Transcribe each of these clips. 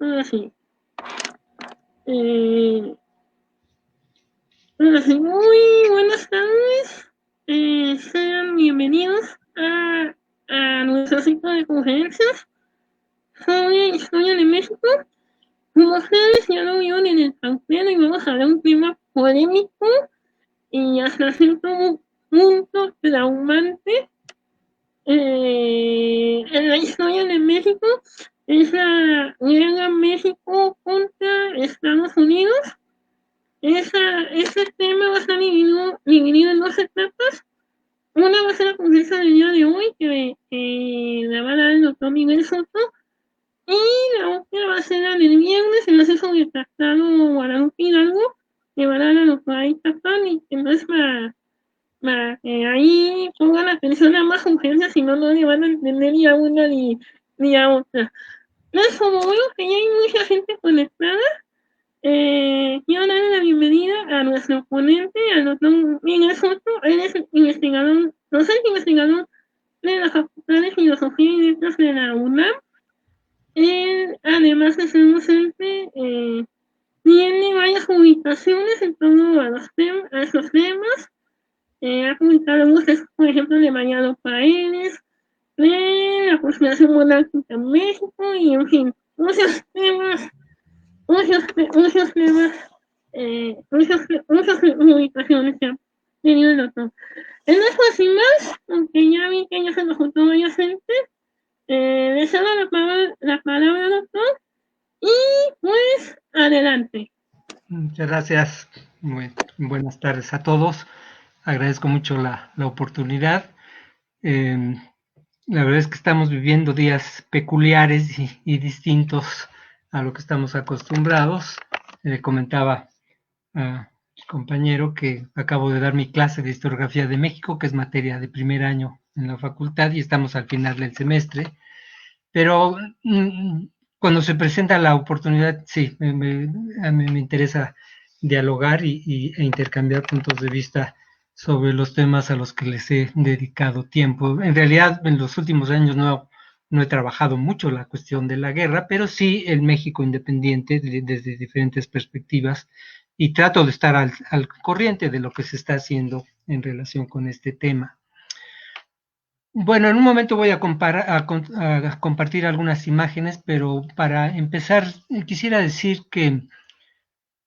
Ahora sí. Eh, Ahora sí, muy buenas tardes. Sean bienvenidos a nuestro ciclo de conferencias sobre historia de México. Como ustedes ya lo vieron en el tablero, y vamos a hablar de un tema polémico y hasta cierto punto traumante en la historia de México. Es la guerra México contra Estados Unidos. Ese tema va a estar dividido en dos etapas. Una va a ser la conferencia del día de hoy, que la va a dar el doctor Miguel Soto, y la otra va a ser la del viernes, en el sobre el tratado Guadalupe Hidalgo, que va a dar la doctora Ita Pani. Entonces, para que ahí pongan atención a más conferencias, si no, no le van a entender ni a una ni a otra. Entonces, como veo que ya hay mucha gente conectada, quiero darle la bienvenida a nuestro ponente, al doctor Miguel Soto. Él es investigador, docente investigador de la Facultad de Filosofía y Letras de la UNAM. Él, además de ser docente, tiene varias publicaciones en torno a estos temas. Ha publicado muchas, por ejemplo, de Mariano Paredes, de la conspiración monárquica en México, y en fin, muchos temas, muchos temas, muchas publicaciones que ha tenido el doctor. Entonces, pues, sin más, aunque ya vi que ya se nos juntó varias gente, le cedo la palabra, doctor, y pues, adelante. Muchas gracias. Muy buenas tardes a todos. Agradezco mucho la oportunidad. La verdad es que estamos viviendo días peculiares y distintos a lo que estamos acostumbrados. Comentaba a mi compañero que acabo de dar mi clase de historiografía de México, que es materia de primer año en la facultad, y estamos al final del semestre. Pero cuando se presenta la oportunidad, sí, a mí me interesa dialogar e intercambiar puntos de vista sobre los temas a los que les he dedicado tiempo. En realidad, en los últimos años no he trabajado mucho la cuestión de la guerra, pero sí el México independiente desde diferentes perspectivas, y trato de estar al corriente de lo que se está haciendo en relación con este tema. Bueno, en un momento voy a compartir algunas imágenes, pero para empezar quisiera decir que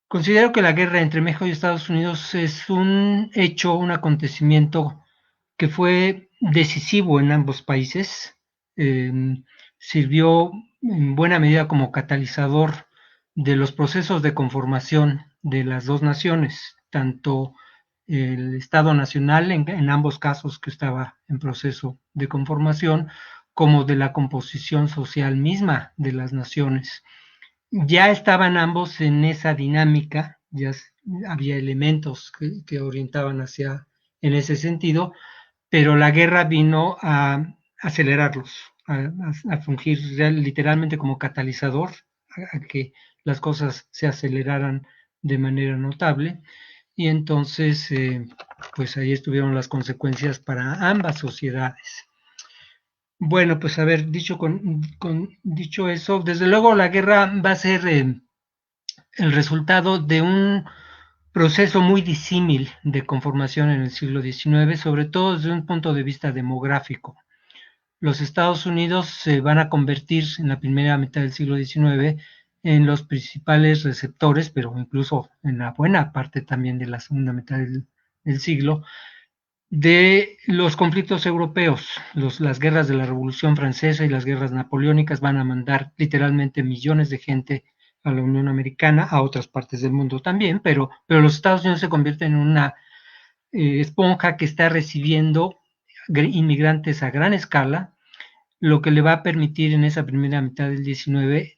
considero que la guerra entre México y Estados Unidos es un hecho, un acontecimiento que fue decisivo en ambos países. Eh, Sirvió en buena medida como catalizador de los procesos de conformación de las dos naciones, tanto el Estado Nacional en ambos casos que estaba en proceso de conformación, como de la composición social misma de las naciones. Ya estaban ambos en esa dinámica, ya había elementos que orientaban en ese sentido, pero la guerra vino a acelerarlos, a fungir literalmente como catalizador, a que las cosas se aceleraran de manera notable, y entonces pues ahí estuvieron las consecuencias para ambas sociedades. Bueno, pues haber dicho eso, desde luego la guerra va a ser el resultado de un proceso muy disímil de conformación en el siglo XIX, sobre todo desde un punto de vista demográfico. Los Estados Unidos se van a convertir en la primera mitad del siglo XIX en los principales receptores, pero incluso en la buena parte también de la segunda mitad del siglo, de los conflictos europeos. Las guerras de la Revolución Francesa y las guerras napoleónicas van a mandar literalmente millones de gente a la Unión Americana, a otras partes del mundo también, pero los Estados Unidos se convierten en una esponja que está recibiendo inmigrantes a gran escala, lo que le va a permitir en esa primera mitad del 19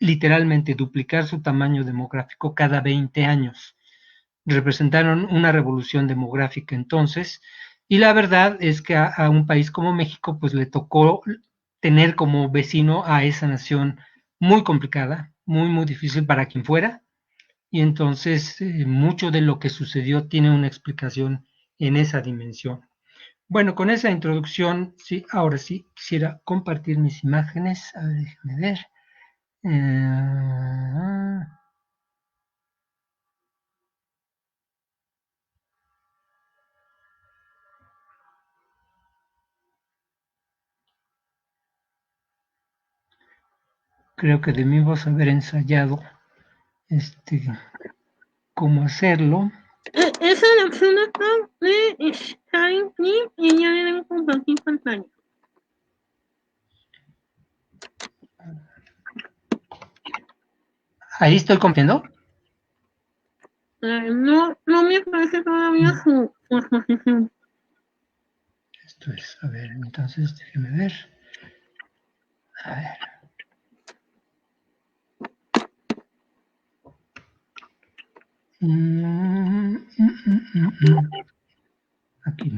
literalmente duplicar su tamaño demográfico cada 20 años. Representaron una revolución demográfica entonces, y la verdad es que a un país como México pues le tocó tener como vecino a esa nación muy complicada, muy difícil para quien fuera, y entonces mucho de lo que sucedió tiene una explicación en esa dimensión. Bueno, con esa introducción, sí, ahora sí quisiera compartir mis imágenes. A ver, déjenme ver. Eh, creo que debimos haber ensayado cómo hacerlo. Esa es la opción acá de Shine Clip y ya le den compartir pantalla. Ahí estoy compartiendo. No, no me parece todavía su exposición. Esto es, a ver, entonces déjeme ver. A ver. Aquí.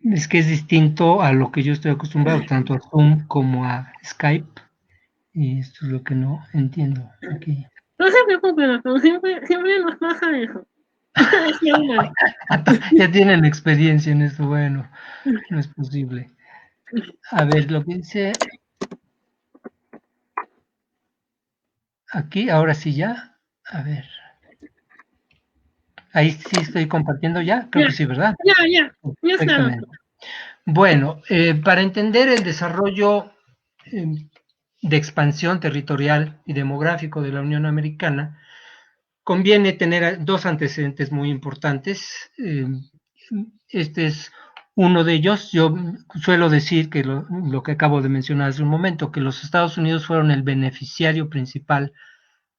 Es que es distinto a lo que yo estoy acostumbrado, tanto a Zoom como a Skype. Y esto es lo que no entiendo aquí. No se preocupen, pero siempre nos pasa eso. Ya tienen experiencia en esto, bueno, no es posible. A ver, lo que dice aquí, ahora sí ya. A ver. Ahí sí estoy compartiendo ya, creo que sí, ¿verdad? Ya está. Perfectamente. Bueno, para entender el desarrollo de expansión territorial y demográfico de la Unión Americana, conviene tener dos antecedentes muy importantes. Este es uno de ellos. Yo suelo decir que lo que acabo de mencionar hace un momento, que los Estados Unidos fueron el beneficiario principal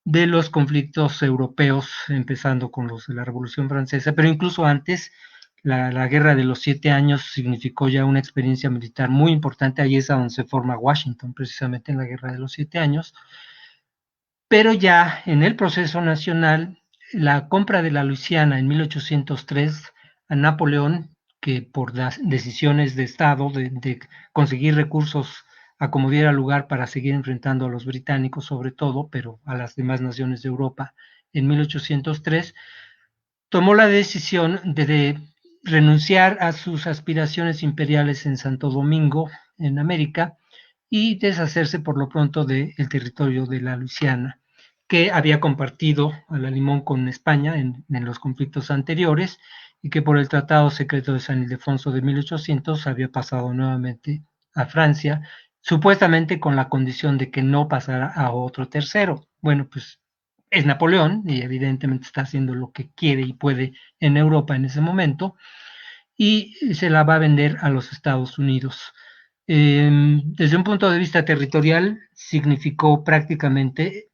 de los conflictos europeos, empezando con los de la Revolución Francesa, pero incluso antes, la Guerra de los 7 Años significó ya una experiencia militar muy importante. Ahí es a donde se forma Washington, precisamente en la Guerra de los 7 Años. Pero ya en el proceso nacional, la compra de la Luisiana en 1803 a Napoleón, que por decisiones de Estado, de conseguir recursos a como diera lugar para seguir enfrentando a los británicos sobre todo, pero a las demás naciones de Europa, en 1803, tomó la decisión de renunciar a sus aspiraciones imperiales en Santo Domingo, en América, y deshacerse por lo pronto del territorio de la Luisiana, que había compartido a la limón con España en los conflictos anteriores y que por el Tratado Secreto de San Ildefonso de 1800 había pasado nuevamente a Francia, supuestamente con la condición de que no pasara a otro tercero. Bueno, pues es Napoleón y evidentemente está haciendo lo que quiere y puede en Europa en ese momento y se la va a vender a los Estados Unidos. Desde un punto de vista territorial, significó prácticamente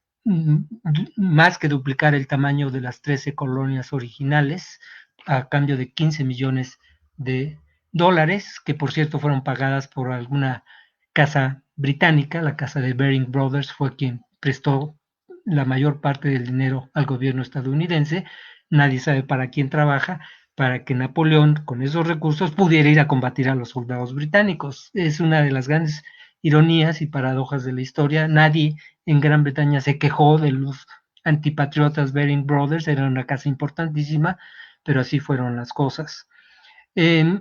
más que duplicar el tamaño de las 13 colonias originales a cambio de 15 millones de dólares, que por cierto fueron pagadas por alguna casa británica. La casa de Baring Brothers fue quien prestó la mayor parte del dinero al gobierno estadounidense. Nadie sabe para quién trabaja, para que Napoleón con esos recursos pudiera ir a combatir a los soldados británicos. Es una de las grandes ironías y paradojas de la historia. Nadie en Gran Bretaña se quejó de los antipatriotas Baring Brothers, era una casa importantísima, pero así fueron las cosas.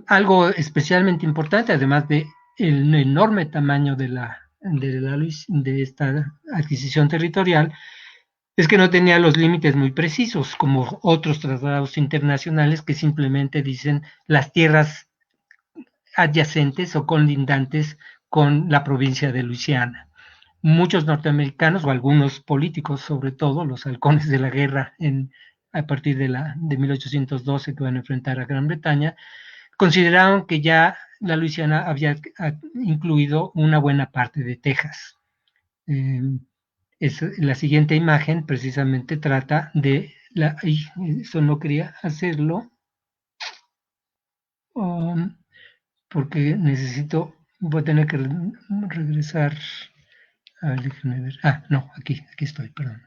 Algo especialmente importante, además de el enorme tamaño de esta adquisición territorial, es que no tenía los límites muy precisos, como otros tratados internacionales que simplemente dicen las tierras adyacentes o colindantes con la provincia de Luisiana. Muchos norteamericanos, o algunos políticos sobre todo, los halcones de la guerra a partir de 1812 que van a enfrentar a Gran Bretaña, consideraron que ya la Luisiana había incluido una buena parte de Texas. La siguiente imagen precisamente trata de eso no quería hacerlo porque voy a tener que regresar. A ver, déjenme ver. No, aquí estoy, perdón.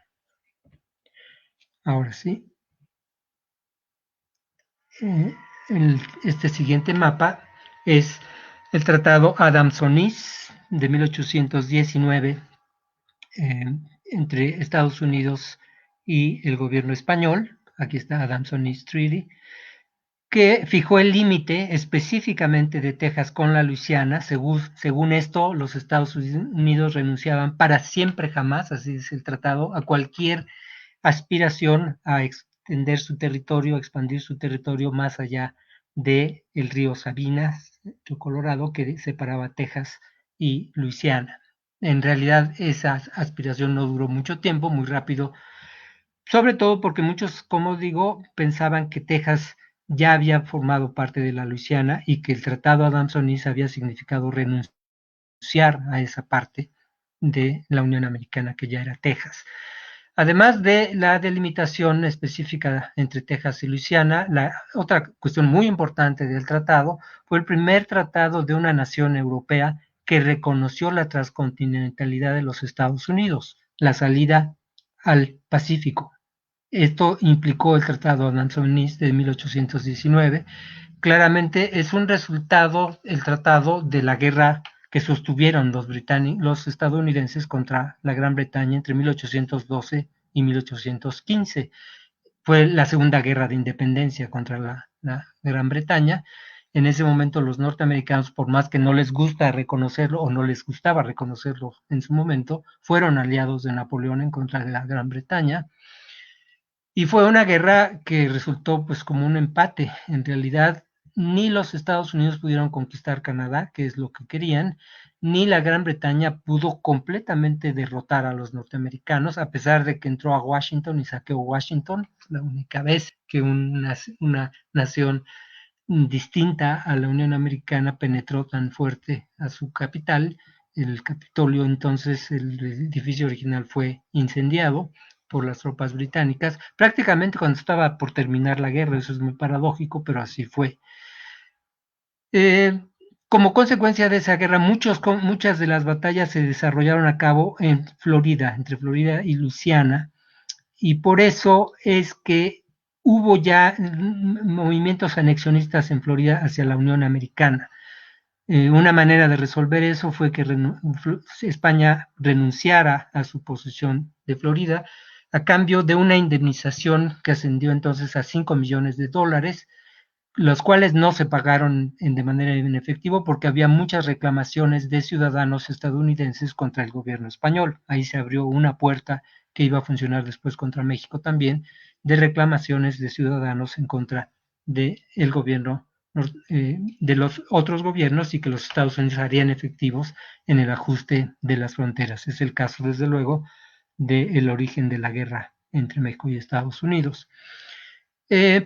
Ahora sí. Este siguiente mapa es el Tratado Adamson-Is de 1819 entre Estados Unidos y el gobierno español. Aquí está Adamson-Is Treaty. que fijó el límite específicamente de Texas con la Luisiana. Según esto, los Estados Unidos renunciaban para siempre jamás, así es el tratado, a cualquier aspiración a extender su territorio, a expandir su territorio más allá del río Sabinas, río Colorado, que separaba Texas y Luisiana. En realidad esa aspiración no duró mucho tiempo, muy rápido, sobre todo porque muchos, como digo, pensaban que Texas ya había formado parte de la Luisiana y que el Tratado Adams-Onis había significado renunciar a esa parte de la Unión Americana que ya era Texas. Además de la delimitación específica entre Texas y Luisiana, la otra cuestión muy importante del tratado fue el primer tratado de una nación europea que reconoció la transcontinentalidad de los Estados Unidos, la salida al Pacífico. Esto implicó el Tratado Adams-Onis de 1819. Claramente es un resultado, el tratado, de la guerra que sostuvieron los estadounidenses contra la Gran Bretaña entre 1812 y 1815. Fue la Segunda Guerra de Independencia contra la Gran Bretaña. En ese momento los norteamericanos, por más que no les gusta reconocerlo o no les gustaba reconocerlo en su momento, fueron aliados de Napoleón en contra de la Gran Bretaña. Y fue una guerra que resultó pues como un empate. En realidad, ni los Estados Unidos pudieron conquistar Canadá, que es lo que querían, ni la Gran Bretaña pudo completamente derrotar a los norteamericanos, a pesar de que entró a Washington y saqueó Washington, la única vez que una nación distinta a la Unión Americana penetró tan fuerte a su capital. El Capitolio, entonces, el edificio original, fue incendiado por las tropas británicas, prácticamente cuando estaba por terminar la guerra. Eso es muy paradójico, pero así fue. Como consecuencia de esa guerra, muchas de las batallas se desarrollaron a cabo en Florida, entre Florida y Luisiana, y por eso es que hubo ya movimientos anexionistas en Florida hacia la Unión Americana. Una manera de resolver eso fue que España renunciara a su posesión de Florida a cambio de una indemnización que ascendió entonces a $5 millones, los cuales no se pagaron de manera en efectivo porque había muchas reclamaciones de ciudadanos estadounidenses contra el gobierno español. Ahí se abrió una puerta que iba a funcionar después contra México también, de reclamaciones de ciudadanos en contra del gobierno, de los otros gobiernos, y que los Estados Unidos harían efectivos en el ajuste de las fronteras. Es el caso, desde luego, del origen de la guerra entre México y Estados Unidos.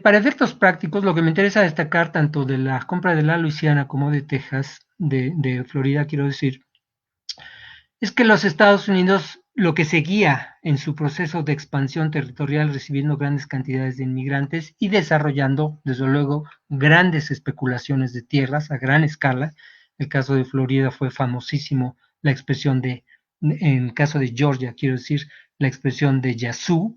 Para efectos prácticos, lo que me interesa destacar tanto de la compra de la Luisiana como de Texas, de Florida, quiero decir, es que los Estados Unidos, lo que seguía en su proceso de expansión territorial, recibiendo grandes cantidades de inmigrantes y desarrollando, desde luego, grandes especulaciones de tierras a gran escala. El caso de Florida fue famosísimo, la expresión en el caso de Georgia, quiero decir, la expresión de Yazoo,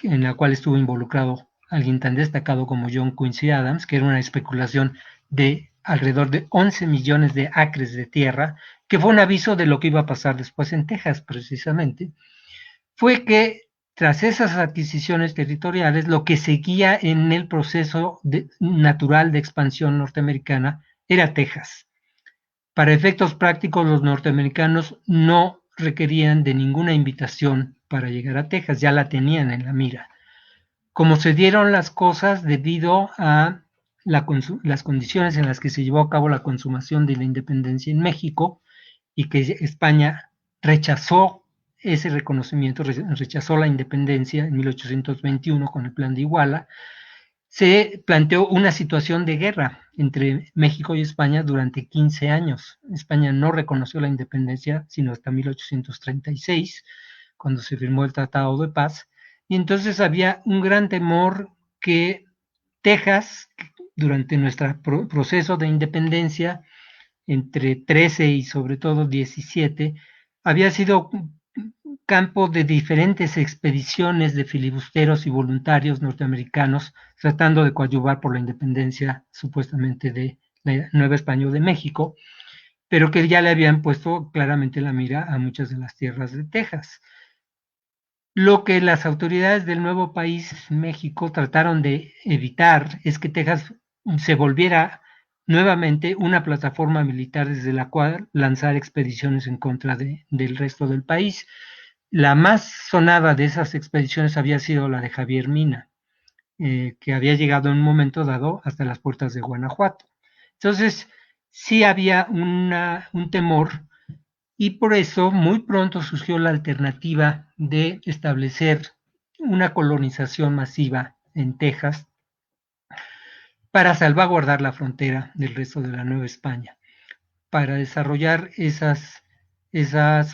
en la cual estuvo involucrado alguien tan destacado como John Quincy Adams, que era una especulación de alrededor de 11 millones de acres de tierra, que fue un aviso de lo que iba a pasar después en Texas, precisamente. Fue que tras esas adquisiciones territoriales, lo que seguía en el proceso natural de expansión norteamericana era Texas. Para efectos prácticos, los norteamericanos no requerían de ninguna invitación para llegar a Texas, ya la tenían en la mira. Como se dieron las cosas debido a las condiciones en las que se llevó a cabo la consumación de la independencia en México, y que España rechazó ese reconocimiento, rechazó la independencia en 1821 con el Plan de Iguala, se planteó una situación de guerra entre México y España durante 15 años. España no reconoció la independencia sino hasta 1836, cuando se firmó el Tratado de Paz, y entonces había un gran temor que Texas, durante nuestro proceso de independencia, entre 13 y sobre todo 17, había sido campo de diferentes expediciones de filibusteros y voluntarios norteamericanos tratando de coadyuvar por la independencia supuestamente de la Nueva España o de México, pero que ya le habían puesto claramente la mira a muchas de las tierras de Texas. Lo que las autoridades del nuevo país, México, trataron de evitar es que Texas se volviera nuevamente una plataforma militar desde la cual lanzar expediciones en contra del resto del país. La más sonada de esas expediciones había sido la de Javier Mina, que había llegado en un momento dado hasta las puertas de Guanajuato. Entonces, sí había un temor, y por eso muy pronto surgió la alternativa de establecer una colonización masiva en Texas para salvaguardar la frontera del resto de la Nueva España. Para desarrollar esas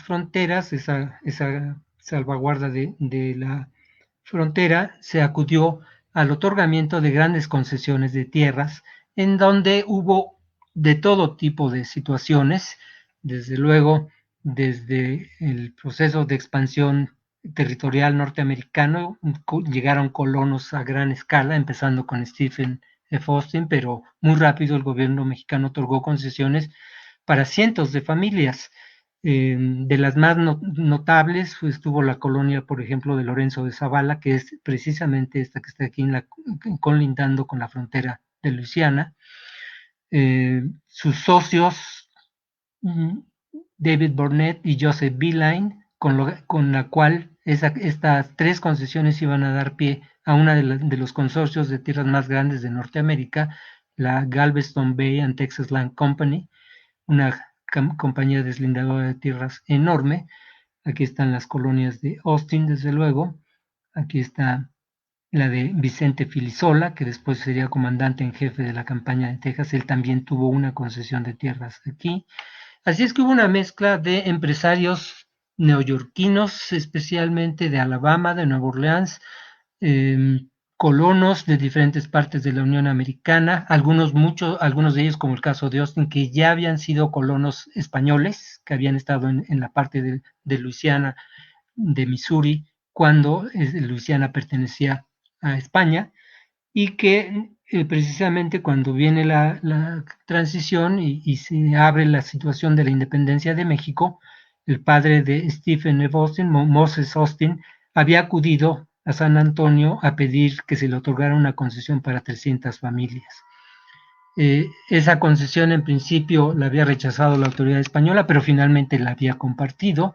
fronteras, esa salvaguarda de la frontera, se acudió al otorgamiento de grandes concesiones de tierras, en donde hubo de todo tipo de situaciones, desde luego, desde el proceso de expansión territorial norteamericano, llegaron colonos a gran escala, empezando con Stephen F. Austin, pero muy rápido el gobierno mexicano otorgó concesiones para cientos de familias. De las más notables estuvo la colonia, por ejemplo, de Lorenzo de Zavala, que es precisamente esta que está aquí colindando con la frontera de Luisiana. Sus socios, David Burnett y Joseph Beeline, con la cual estas tres concesiones iban a dar pie a una de los consorcios de tierras más grandes de Norteamérica, la Galveston Bay and Texas Land Company, una compañía deslindadora de tierras enorme. Aquí están las colonias de Austin, desde luego. Aquí está la de Vicente Filisola, que después sería comandante en jefe de la campaña de Texas. Él también tuvo una concesión de tierras aquí. Así es que hubo una mezcla de empresarios neoyorquinos, especialmente de Alabama, de Nueva Orleans, colonos de diferentes partes de la Unión Americana, algunos de ellos, como el caso de Austin, que ya habían sido colonos españoles, que habían estado en la parte de Luisiana, de Missouri, cuando Luisiana pertenecía a España, y que precisamente cuando viene la transición y se abre la situación de la independencia de México, el padre de Stephen F. Austin, Moses Austin, había acudido a San Antonio a pedir que se le otorgara una concesión para 300 familias. Esa concesión en principio la había rechazado la autoridad española, pero finalmente la había compartido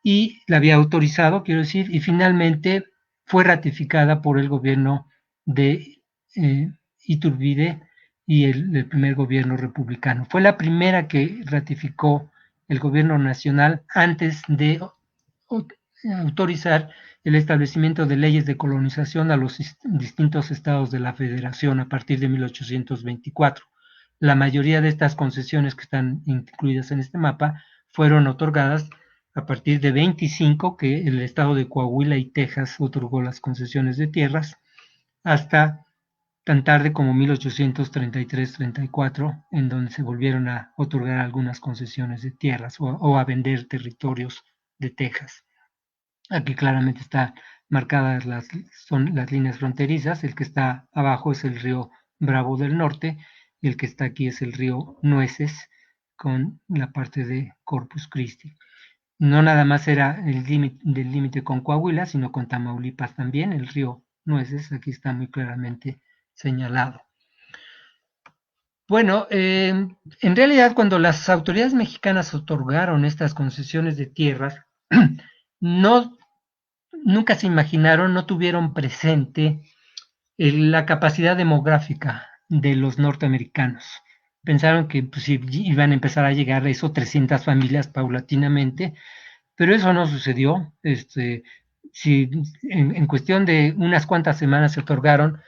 y la había autorizado, quiero decir, y finalmente fue ratificada por el gobierno de Iturbide y el primer gobierno republicano. Fue la primera que ratificó el gobierno nacional antes de autorizar el establecimiento de leyes de colonización a los distintos estados de la Federación a partir de 1824. La mayoría de estas concesiones que están incluidas en este mapa fueron otorgadas a partir de 25, que el estado de Coahuila y Texas otorgó las concesiones de tierras, hasta tan tarde como 1833-34, en donde se volvieron a otorgar algunas concesiones de tierras o a vender territorios de Texas. Aquí claramente están marcadas son las líneas fronterizas. El que está abajo es el río Bravo del Norte y el que está aquí es el río Nueces, con la parte de Corpus Christi. No nada más era el límite con Coahuila, sino con Tamaulipas también, el río Nueces, aquí está muy claramente señalado. Bueno, en realidad cuando las autoridades mexicanas otorgaron estas concesiones de tierras, nunca se imaginaron, no tuvieron presente la capacidad demográfica de los norteamericanos. Pensaron que pues, iban a empezar a llegar a eso 300 familias paulatinamente, pero eso no sucedió. Si en cuestión de unas cuantas semanas se otorgaron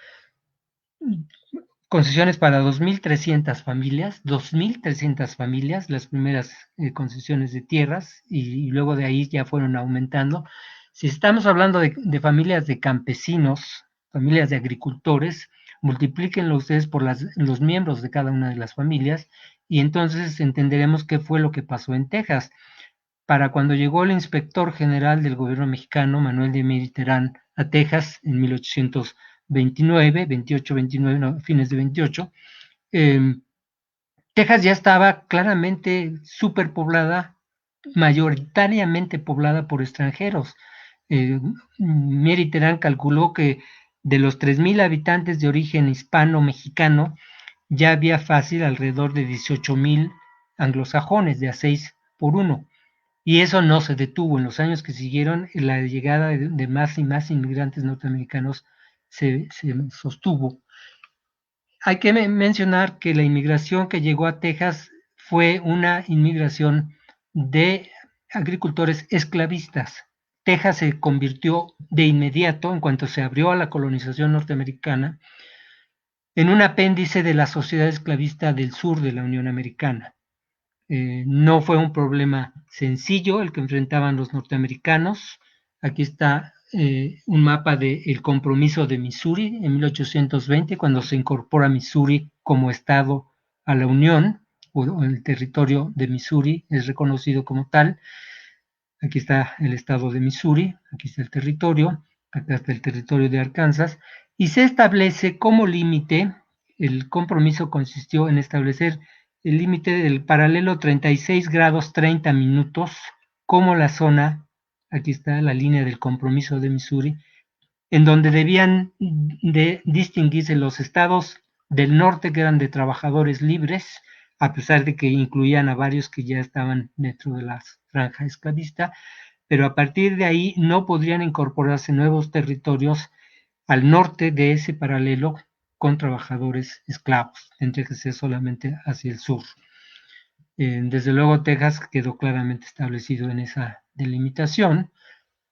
concesiones para 2.300 familias, las primeras concesiones de tierras, y luego de ahí ya fueron aumentando. Si estamos hablando de familias de campesinos, familias de agricultores, multiplíquenlo ustedes por los miembros de cada una de las familias, y entonces entenderemos qué fue lo que pasó en Texas. Para cuando llegó el inspector general del gobierno mexicano, Manuel de Miriterán, a Texas en 1829, fines de 28, Texas ya estaba claramente superpoblada, mayoritariamente poblada por extranjeros. Miriterán calculó que de los 3,000 habitantes de origen hispano-mexicano, ya había fácil alrededor de 18,000 anglosajones, de a 6 por 1. Y eso no se detuvo. En los años que siguieron, la llegada de más y más inmigrantes norteamericanos se sostuvo. Hay que mencionar que la inmigración que llegó a Texas fue una inmigración de agricultores esclavistas. Texas se convirtió de inmediato, en cuanto se abrió a la colonización norteamericana, en un apéndice de la sociedad esclavista del sur de la Unión Americana. No fue un problema sencillo el que enfrentaban los norteamericanos. Aquí está un mapa del compromiso de Missouri en 1820, cuando se incorpora Missouri como estado a la Unión, o el territorio de Missouri es reconocido como tal. Aquí está el estado de Missouri, aquí está el territorio, acá está el territorio de Arkansas, y se establece como límite. El compromiso consistió en establecer el límite del paralelo 36 grados 30 minutos como la zona, aquí está la línea del compromiso de Missouri, en donde debían de distinguirse los estados del norte, que eran de trabajadores libres, a pesar de que incluían a varios que ya estaban dentro de la franja esclavista, pero a partir de ahí no podrían incorporarse nuevos territorios al norte de ese paralelo con trabajadores esclavos, tendría que ser solamente hacia el sur. Desde luego Texas quedó claramente establecido en esa delimitación,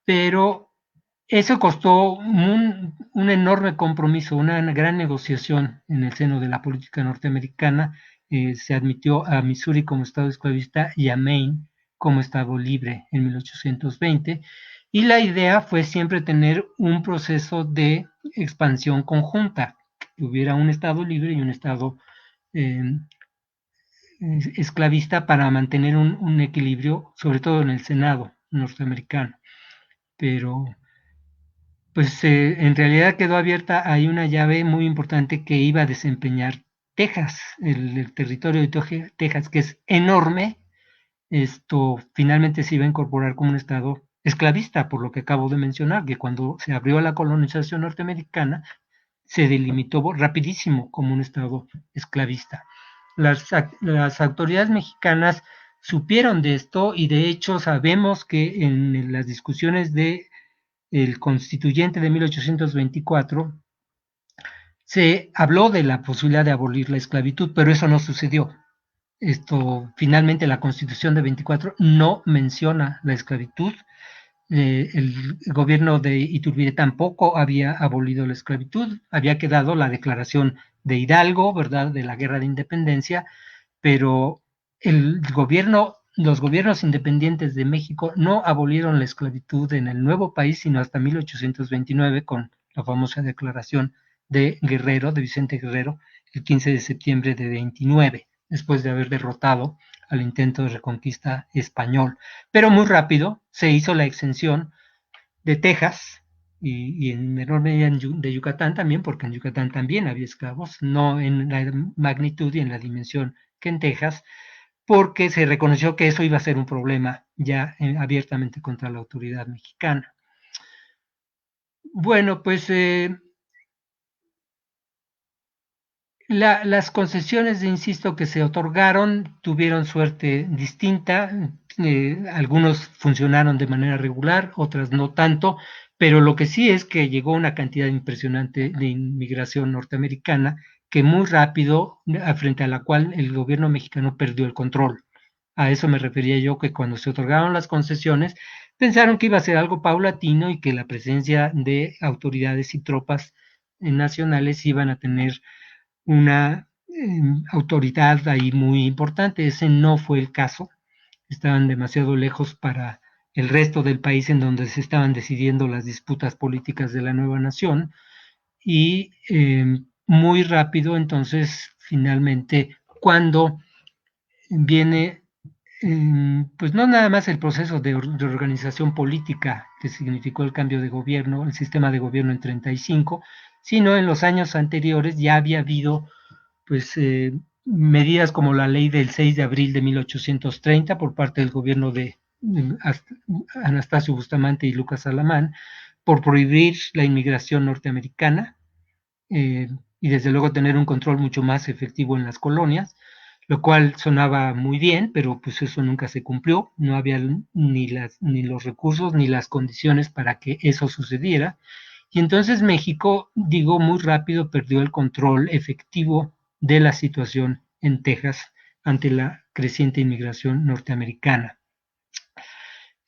pero eso costó un enorme compromiso, una gran negociación en el seno de la política norteamericana. Se admitió a Missouri como estado esclavista y a Maine como estado libre en 1820, y la idea fue siempre tener un proceso de expansión conjunta, que hubiera un estado libre y un estado eh, esclavista, para mantener un equilibrio, sobre todo en el Senado norteamericano. Pero pues en realidad quedó abierta ahí una llave muy importante que iba a desempeñar Texas, el territorio de Texas, que es enorme. Esto finalmente se iba a incorporar como un estado esclavista, por lo que acabo de mencionar, que cuando se abrió la colonización norteamericana se delimitó rapidísimo como un estado esclavista. Las autoridades mexicanas supieron de esto, y de hecho sabemos que en las discusiones de el constituyente de 1824 se habló de la posibilidad de abolir la esclavitud, pero eso no sucedió. Finalmente la Constitución de 24 no menciona la esclavitud. El gobierno de Iturbide tampoco había abolido la esclavitud. Había quedado la declaración de Hidalgo, ¿verdad?, de la Guerra de Independencia, pero los gobiernos independientes de México no abolieron la esclavitud en el nuevo país sino hasta 1829, con la famosa declaración de Guerrero, de Vicente Guerrero, el 15 de septiembre de 29, después de haber derrotado al intento de reconquista español. Pero muy rápido se hizo la exención de Texas y en menor medida de Yucatán también, porque en Yucatán también había esclavos, no en la magnitud y en la dimensión que en Texas, porque se reconoció que eso iba a ser un problema ya abiertamente contra la autoridad mexicana. Bueno, pues las concesiones, insisto, que se otorgaron tuvieron suerte distinta. Algunos funcionaron de manera regular, otras no tanto, pero lo que sí es que llegó una cantidad impresionante de inmigración norteamericana que muy rápido, frente a la cual el gobierno mexicano perdió el control. A eso me refería yo, que cuando se otorgaron las concesiones pensaron que iba a ser algo paulatino y que la presencia de autoridades y tropas nacionales iban a tener una autoridad ahí muy importante. Ese no fue el caso. Estaban demasiado lejos para el resto del país, en donde se estaban decidiendo las disputas políticas de la nueva nación, y muy rápido entonces finalmente, cuando viene pues no nada más el proceso de organización política que significó el cambio de gobierno, el sistema de gobierno en 35, sino en los años anteriores ya había habido pues medidas como la ley del 6 de abril de 1830 por parte del gobierno de Anastasio Bustamante y Lucas Alamán, por prohibir la inmigración norteamericana. y desde luego tener un control mucho más efectivo en las colonias, lo cual sonaba muy bien, pero pues eso nunca se cumplió, no había ni los recursos ni las condiciones para que eso sucediera, y entonces México, digo, muy rápido perdió el control efectivo de la situación en Texas ante la creciente inmigración norteamericana.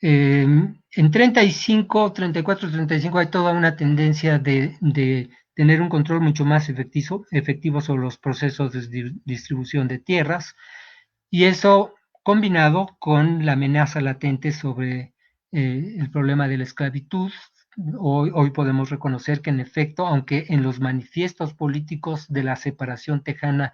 En 35, 34, 35 hay toda una tendencia de tener un control mucho más efectivo sobre los procesos de distribución de tierras, y eso combinado con la amenaza latente sobre el problema de la esclavitud. Hoy podemos reconocer que en efecto, aunque en los manifiestos políticos de la separación tejana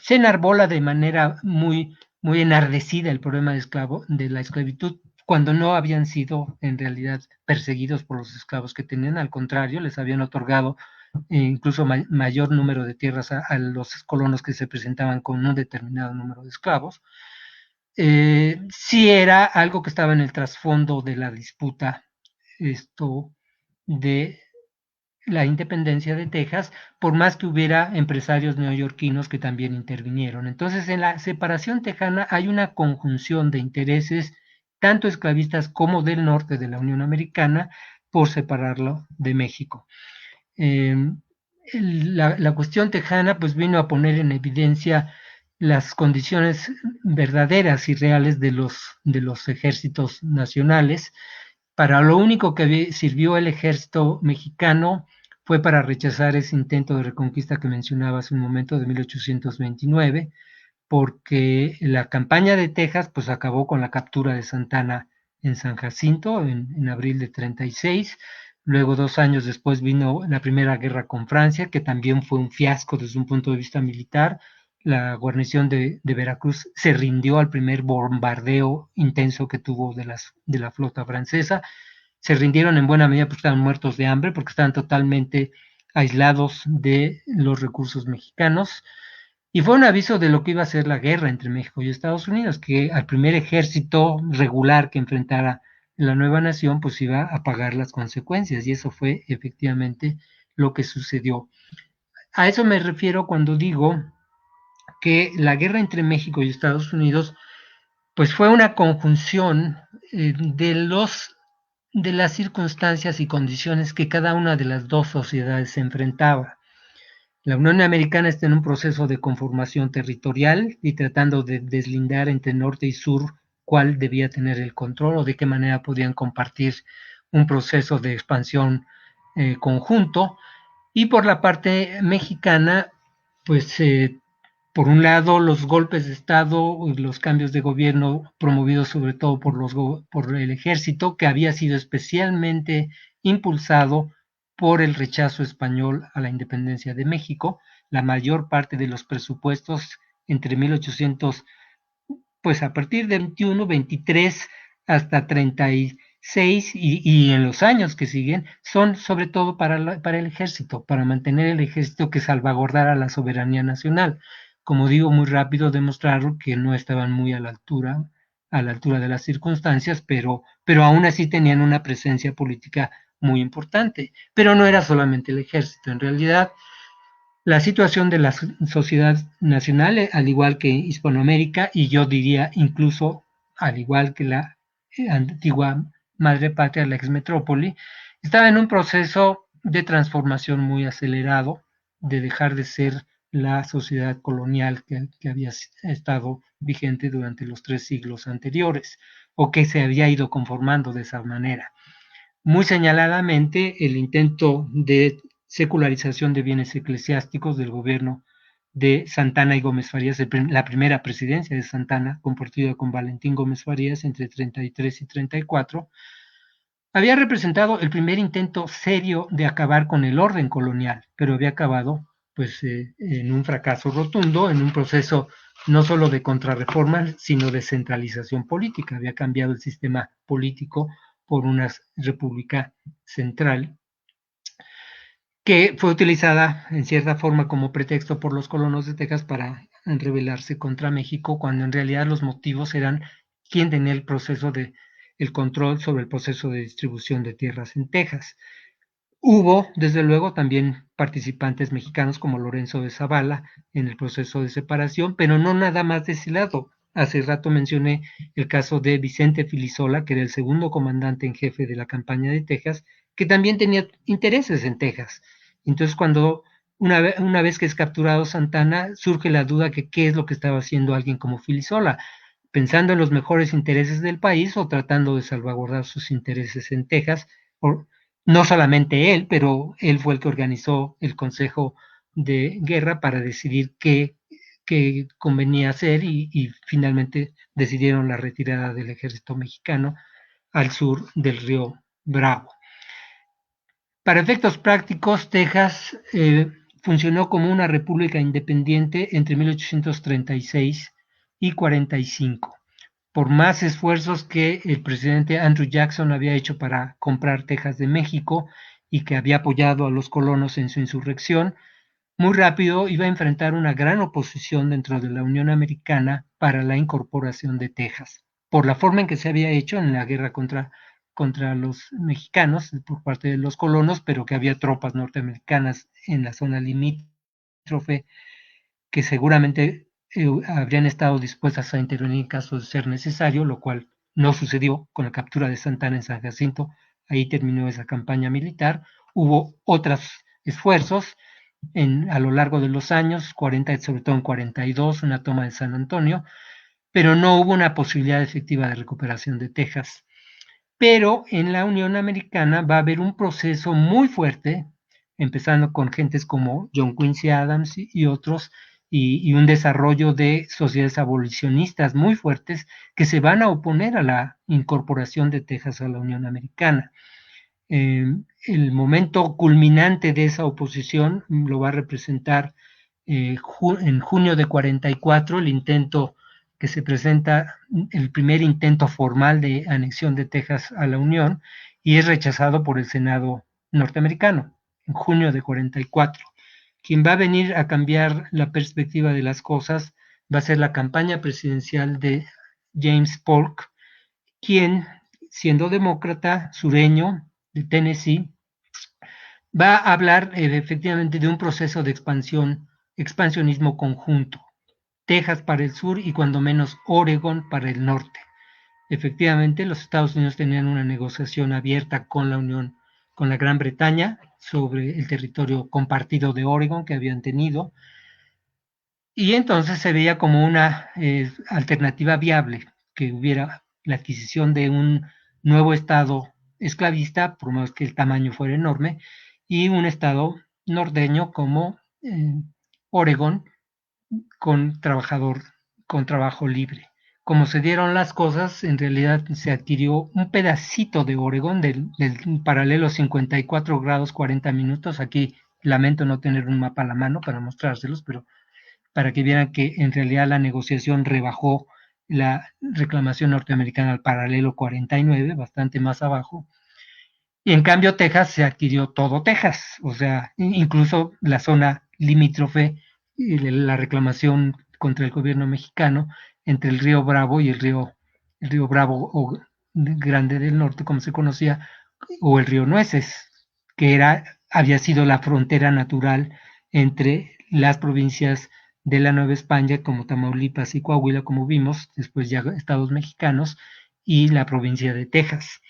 se enarbola de manera muy enardecida el problema de la esclavitud, cuando no habían sido en realidad perseguidos por los esclavos que tenían, al contrario, les habían otorgado incluso mayor número de tierras a los colonos que se presentaban con un determinado número de esclavos. Sí era algo que estaba en el trasfondo de la disputa esto de la independencia de Texas, por más que hubiera empresarios neoyorquinos que también intervinieron. Entonces, en la separación tejana hay una conjunción de intereses, tanto esclavistas como del norte de la Unión Americana, por separarlo de México. La cuestión tejana pues vino a poner en evidencia las condiciones verdaderas y reales de los ejércitos nacionales. Para lo único que sirvió el ejército mexicano fue para rechazar ese intento de reconquista que mencionaba hace un momento de 1829, porque la campaña de Texas pues acabó con la captura de Santana en San Jacinto en abril de 36. Luego, 2 años después, vino la primera guerra con Francia, que también fue un fiasco desde un punto de vista militar. La guarnición de Veracruz se rindió al primer bombardeo intenso que tuvo de la flota francesa. Se rindieron en buena medida porque estaban muertos de hambre, porque estaban totalmente aislados de los recursos mexicanos. Y fue un aviso de lo que iba a ser la guerra entre México y Estados Unidos, que al primer ejército regular que enfrentara la nueva nación, pues iba a pagar las consecuencias, y eso fue efectivamente lo que sucedió. A eso me refiero cuando digo que la guerra entre México y Estados Unidos, pues fue una conjunción de las circunstancias y condiciones que cada una de las dos sociedades se enfrentaba. La Unión Americana está en un proceso de conformación territorial y tratando de deslindar entre norte y sur cuál debía tener el control o de qué manera podían compartir un proceso de expansión conjunto. Y por la parte mexicana, pues por un lado los golpes de Estado y los cambios de gobierno promovidos sobre todo por el ejército, que había sido especialmente impulsado por el rechazo español a la independencia de México. La mayor parte de los presupuestos entre 1800, pues a partir de 21, 23 hasta 36 y en los años que siguen, son sobre todo para el ejército, para mantener el ejército que salvaguardara la soberanía nacional. Como digo, muy rápido demostraron que no estaban muy a la altura de las circunstancias, pero aún así tenían una presencia política muy importante. Pero no era solamente el ejército, en realidad la situación de la sociedad nacional, al igual que Hispanoamérica, y yo diría incluso al igual que la antigua madre patria, la exmetrópoli, estaba en un proceso de transformación muy acelerado, de dejar de ser la sociedad colonial que había estado vigente durante los 3 siglos anteriores, o que se había ido conformando de esa manera. Muy señaladamente, el intento de secularización de bienes eclesiásticos del gobierno de Santana y Gómez Farías, la primera presidencia de Santana, compartida con Valentín Gómez Farías entre 33 y 34, había representado el primer intento serio de acabar con el orden colonial, pero había acabado pues en un fracaso rotundo, en un proceso no solo de contrarreforma, sino de centralización política. Había cambiado el sistema político por una república central que fue utilizada en cierta forma como pretexto por los colonos de Texas para rebelarse contra México, cuando en realidad los motivos eran quién tenía el control sobre el proceso de distribución de tierras en Texas. Hubo, desde luego, también participantes mexicanos como Lorenzo de Zavala en el proceso de separación, pero no nada más de ese lado. Hace rato mencioné el caso de Vicente Filisola, que era el segundo comandante en jefe de la campaña de Texas, que también tenía intereses en Texas. Entonces, cuando una vez que es capturado Santana, surge la duda que qué es lo que estaba haciendo alguien como Filisola, pensando en los mejores intereses del país o tratando de salvaguardar sus intereses en Texas. No solamente él, pero él fue el que organizó el Consejo de Guerra para decidir qué convenía hacer y finalmente decidieron la retirada del ejército mexicano al sur del río Bravo. Para efectos prácticos, Texas funcionó como una república independiente entre 1836 y 45. Por más esfuerzos que el presidente Andrew Jackson había hecho para comprar Texas de México y que había apoyado a los colonos en su insurrección, muy rápido iba a enfrentar una gran oposición dentro de la Unión Americana para la incorporación de Texas, por la forma en que se había hecho en la guerra contra los mexicanos por parte de los colonos, pero que había tropas norteamericanas en la zona limítrofe que seguramente habrían estado dispuestas a intervenir en caso de ser necesario, lo cual no sucedió con la captura de Santana en San Jacinto. Ahí terminó esa campaña militar. Hubo otros esfuerzos a lo largo de los años, 40, sobre todo en 42, una toma de San Antonio, pero no hubo una posibilidad efectiva de recuperación de Texas. Pero en la Unión Americana va a haber un proceso muy fuerte, empezando con gentes como John Quincy Adams y otros, y un desarrollo de sociedades abolicionistas muy fuertes que se van a oponer a la incorporación de Texas a la Unión Americana. El momento culminante de esa oposición lo va a representar en junio de 44, el intento que se presenta, el primer intento formal de anexión de Texas a la Unión, y es rechazado por el Senado norteamericano en junio de 44. Quien va a venir a cambiar la perspectiva de las cosas va a ser la campaña presidencial de James Polk, quien, siendo demócrata sureño de Tennessee, va a hablar efectivamente de un proceso de expansionismo conjunto. Texas para el sur y cuando menos Oregon para el norte. Efectivamente, los Estados Unidos tenían una negociación abierta con la Unión, con la Gran Bretaña, sobre el territorio compartido de Oregon que habían tenido, y entonces se veía como una alternativa viable que hubiera la adquisición de un nuevo estado esclavista, por más que el tamaño fuera enorme, y un estado norteño como Oregon, con trabajo libre. Como se dieron las cosas, en realidad se adquirió un pedacito de Oregón del paralelo 54 grados 40 minutos. Aquí lamento no tener un mapa a la mano para mostrárselos, pero para que vieran que en realidad la negociación rebajó la reclamación norteamericana al paralelo 49, bastante más abajo. Y en cambio Texas se adquirió todo Texas, o sea, incluso la zona limítrofe, la reclamación contra el gobierno mexicano entre el río Bravo y el río Bravo o Grande del Norte, como se conocía, o el río Nueces, que había sido la frontera natural entre las provincias de la Nueva España, como Tamaulipas y Coahuila, como vimos, después ya estados mexicanos, y la provincia de Texas.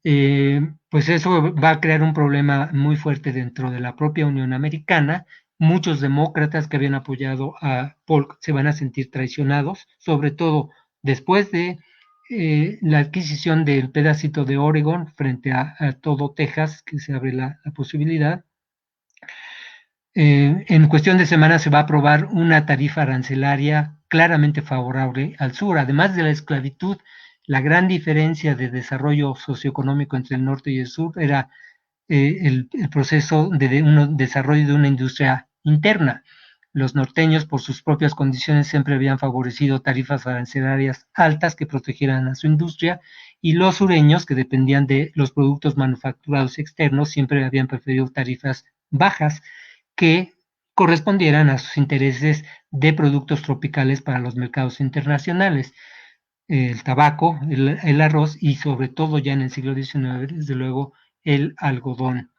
Pues eso va a crear un problema muy fuerte dentro de la propia Unión Americana. Muchos demócratas que habían apoyado a Polk se van a sentir traicionados, sobre todo después de la adquisición del pedacito de Oregon frente a todo Texas, que se abre la posibilidad. En cuestión de semanas se va a aprobar una tarifa arancelaria claramente favorable al sur, además de la esclavitud. La gran diferencia de desarrollo socioeconómico entre el norte y el sur era el proceso de un desarrollo de una industria interna. Los norteños, por sus propias condiciones, siempre habían favorecido tarifas arancelarias altas que protegieran a su industria, y los sureños, que dependían de los productos manufacturados externos, siempre habían preferido tarifas bajas que correspondieran a sus intereses de productos tropicales para los mercados internacionales. El tabaco, el arroz y sobre todo ya en el siglo XIX, desde luego, el algodón.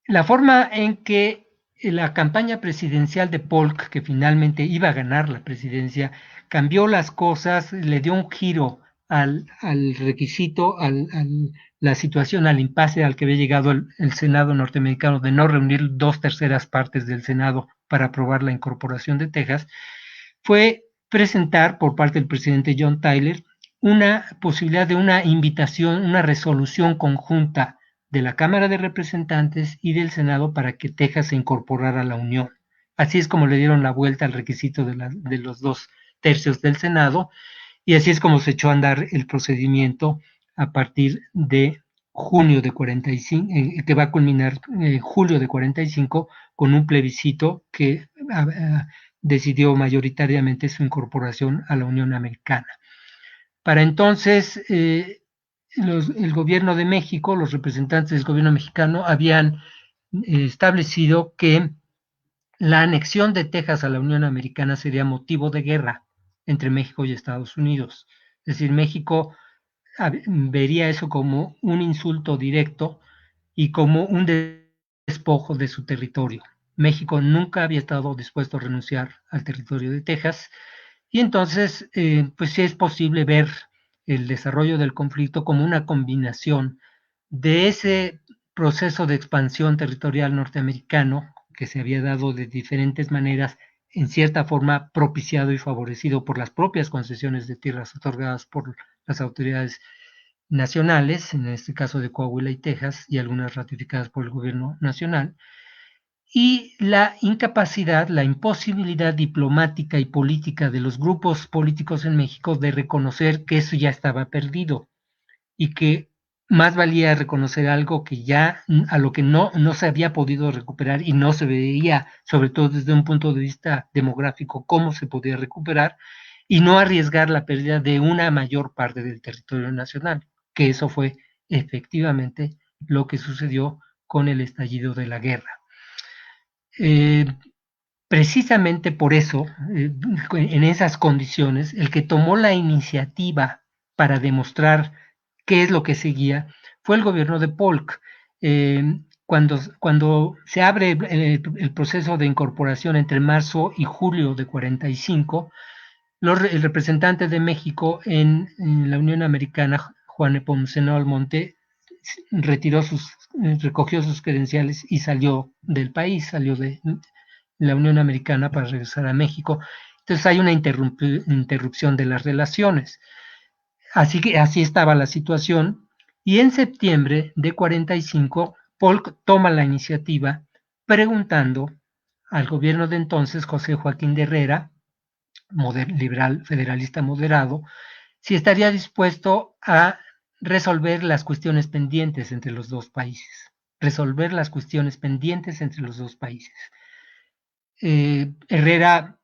la forma en que la campaña presidencial de Polk, que finalmente iba a ganar la presidencia, cambió las cosas, le dio un giro al requisito, la situación, al impasse al que había llegado el Senado norteamericano de no reunir 2/3 del Senado para aprobar la incorporación de Texas, fue presentar por parte del presidente John Tyler una posibilidad de una invitación, una resolución conjunta de la Cámara de Representantes y del Senado para que Texas se incorporara a la Unión. Así es como le dieron la vuelta al requisito de los 2/3 del Senado, y así es como se echó a andar el procedimiento a partir de junio de 45, que va a culminar julio de 45 con un plebiscito que decidió mayoritariamente su incorporación a la Unión Americana. Para entonces, el gobierno de México, los representantes del gobierno mexicano habían establecido que la anexión de Texas a la Unión Americana sería motivo de guerra entre México y Estados Unidos. Es decir, México vería eso como un insulto directo y como un despojo de su territorio. México nunca había estado dispuesto a renunciar al territorio de Texas, y entonces pues sí es posible ver el desarrollo del conflicto como una combinación de ese proceso de expansión territorial norteamericano que se había dado de diferentes maneras, en cierta forma propiciado y favorecido por las propias concesiones de tierras otorgadas por las autoridades nacionales, en este caso de Coahuila y Texas, y algunas ratificadas por el gobierno nacional, y la incapacidad, la imposibilidad diplomática y política de los grupos políticos en México de reconocer que eso ya estaba perdido y que más valía reconocer algo que ya a lo que no se había podido recuperar y no se veía, sobre todo desde un punto de vista demográfico, cómo se podía recuperar, y no arriesgar la pérdida de una mayor parte del territorio nacional, que eso fue efectivamente lo que sucedió con el estallido de la guerra. Precisamente por eso, en esas condiciones, el que tomó la iniciativa para demostrar qué es lo que seguía fue el gobierno de Polk. Cuando se abre el proceso de incorporación entre marzo y julio de 45, el representante de México en la Unión Americana, Juan Nepomuceno Almonte, recogió sus credenciales y salió del país, salió de la Unión Americana para regresar a México. Entonces hay una interrupción de las relaciones. Así que así estaba la situación, y en septiembre de 45 Polk toma la iniciativa preguntando al gobierno de entonces, José Joaquín de Herrera, liberal federalista moderado, si estaría dispuesto a resolver las cuestiones pendientes entre los dos países. Resolver las cuestiones pendientes entre los dos países. Herrera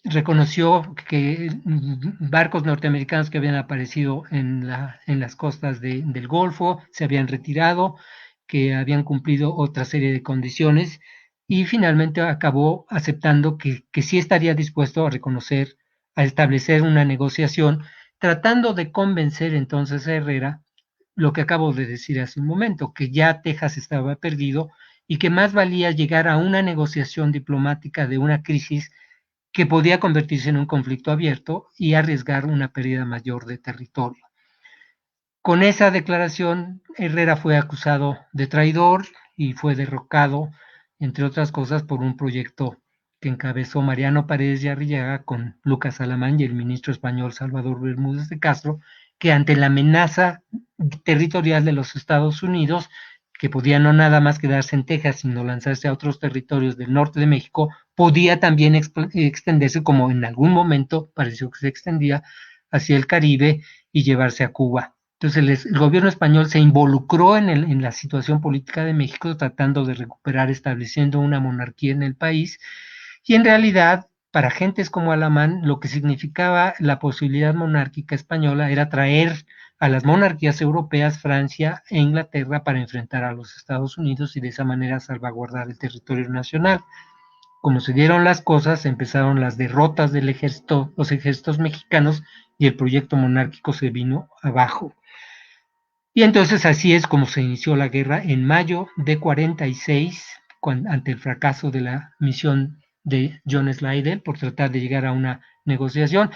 reconoció que barcos norteamericanos que habían aparecido en las costas del Golfo se habían retirado, que habían cumplido otra serie de condiciones, y finalmente acabó aceptando que sí estaría dispuesto a reconocer, a establecer una negociación, tratando de convencer entonces a Herrera lo que acabo de decir hace un momento, que ya Texas estaba perdido y que más valía llegar a una negociación diplomática de una crisis que podía convertirse en un conflicto abierto y arriesgar una pérdida mayor de territorio. Con esa declaración, Herrera fue acusado de traidor y fue derrocado, entre otras cosas, por un proyecto que encabezó Mariano Paredes de Arrillaga con Lucas Alamán y el ministro español Salvador Bermúdez de Castro, que ante la amenaza territorial de los Estados Unidos, que podía no nada más quedarse en Texas, sino lanzarse a otros territorios del norte de México, podía también extenderse, como en algún momento pareció que se extendía, hacia el Caribe y llevarse a Cuba. Entonces el gobierno español se involucró en la situación política de México, tratando de recuperar, estableciendo una monarquía en el país, y en realidad para gentes como Alamán lo que significaba la posibilidad monárquica española era traer a las monarquías europeas, Francia e Inglaterra, para enfrentar a los Estados Unidos y de esa manera salvaguardar el territorio nacional. Como se dieron las cosas, empezaron las derrotas del ejército, los ejércitos mexicanos, y el proyecto monárquico se vino abajo. Y entonces así es como se inició la guerra en mayo de 46, ante el fracaso de la misión de John Slidell por tratar de llegar a una negociación.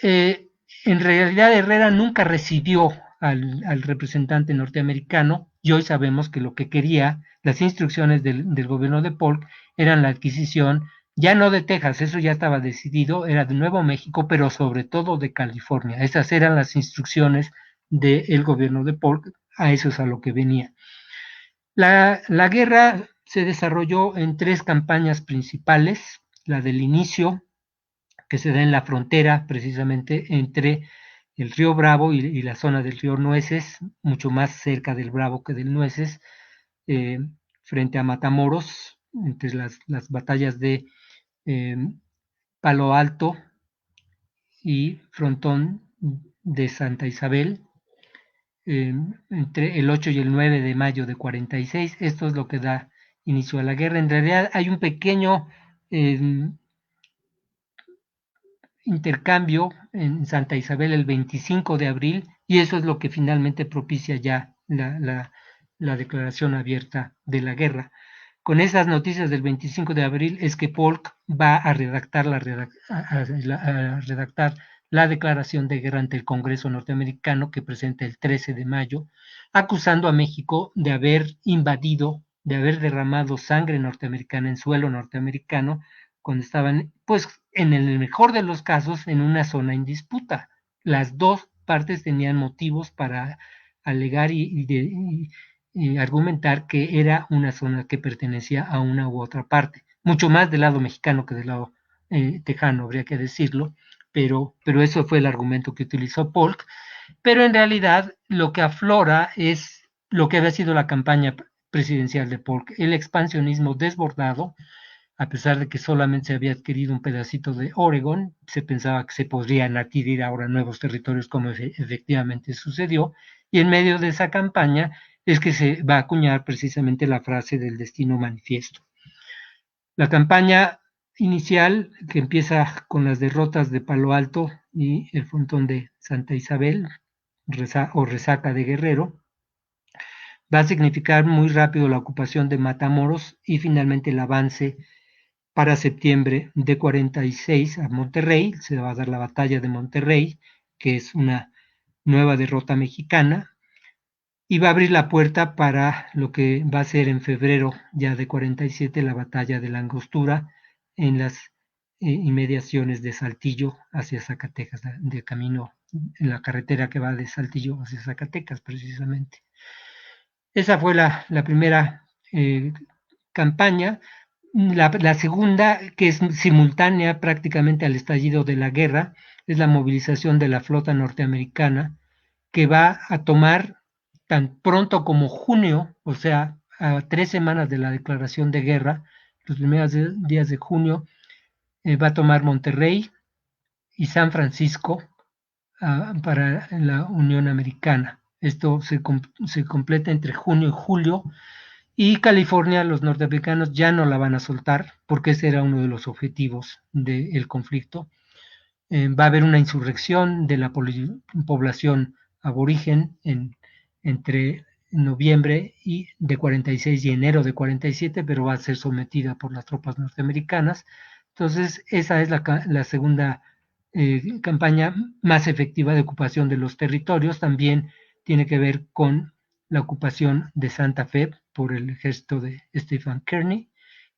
En realidad Herrera nunca recibió al representante norteamericano, y hoy sabemos que lo que quería, las instrucciones del gobierno de Polk, eran la adquisición ya no de Texas, eso ya estaba decidido, era de Nuevo México, pero sobre todo de California. Esas eran las instrucciones del gobierno de Polk, a eso es a lo que venía. La guerra se desarrolló en 3 campañas principales: la del inicio, que se da en la frontera precisamente entre el río Bravo y la zona del río Nueces, mucho más cerca del Bravo que del Nueces, eh, frente a Matamoros, entre las batallas de eh, Palo Alto y Frontón de Santa Isabel, entre el 8 y el 9 de mayo de 46. Esto es lo que da inicio a la guerra. En realidad hay un pequeño intercambio en Santa Isabel el 25 de abril, y eso es lo que finalmente propicia ya la declaración abierta de la guerra. Con esas noticias del 25 de abril es que Polk va a redactar la declaración de guerra ante el Congreso norteamericano, que presenta el 13 de mayo, acusando a México de haber invadido, de haber derramado sangre norteamericana en suelo norteamericano, cuando estaban, pues, en el mejor de los casos, en una zona en disputa. Las dos partes tenían motivos para alegar y argumentar que era una zona que pertenecía a una u otra parte, mucho más del lado mexicano que del lado tejano, habría que decirlo, pero eso fue el argumento que utilizó Polk. Pero en realidad lo que aflora es lo que había sido la campaña presidencial de Polk, el expansionismo desbordado. A pesar de que solamente se había adquirido un pedacito de Oregon, se pensaba que se podrían adquirir ahora nuevos territorios, como efectivamente sucedió, y en medio de esa campaña es que se va a acuñar precisamente la frase del destino manifiesto. La campaña inicial, que empieza con las derrotas de Palo Alto y el frontón de Santa Isabel, o Resaca de Guerrero, va a significar muy rápido la ocupación de Matamoros y finalmente el avance para septiembre de 46 a Monterrey. Se va a dar la batalla de Monterrey, que es una nueva derrota mexicana, y va a abrir la puerta para lo que va a ser en febrero ya de 47 la batalla de la Angostura en las inmediaciones de Saltillo hacia Zacatecas, de camino en la carretera que va de Saltillo hacia Zacatecas precisamente. Esa fue la primera campaña. La segunda, que es simultánea prácticamente al estallido de la guerra, es la movilización de la flota norteamericana, que va a tomar tan pronto como junio, o sea, a 3 semanas de la declaración de guerra, los primeros días de junio, va a tomar Monterrey y San Francisco para la Unión Americana. Esto se completa entre junio y julio, y California, los norteamericanos ya no la van a soltar, porque ese era uno de los objetivos del conflicto. Va a haber una insurrección de la población aborigen entre noviembre de 46 y enero de 47, pero va a ser sometida por las tropas norteamericanas. Entonces, esa es la segunda campaña más efectiva de ocupación de los territorios. También tiene que ver con la ocupación de Santa Fe por el ejército de Stephen Kearny,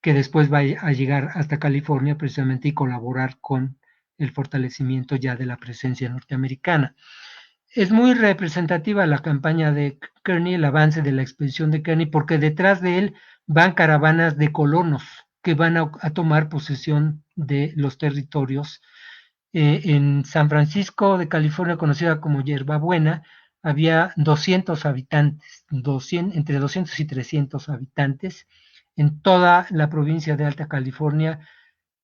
que después va a llegar hasta California precisamente y colaborar con el fortalecimiento ya de la presencia norteamericana. Es muy representativa la campaña de Kearny, el avance de la expedición de Kearny, porque detrás de él van caravanas de colonos que van a tomar posesión de los territorios. En San Francisco de California, conocida como Yerbabuena, había 200 habitantes, entre 200 y 300 habitantes. En toda la provincia de Alta California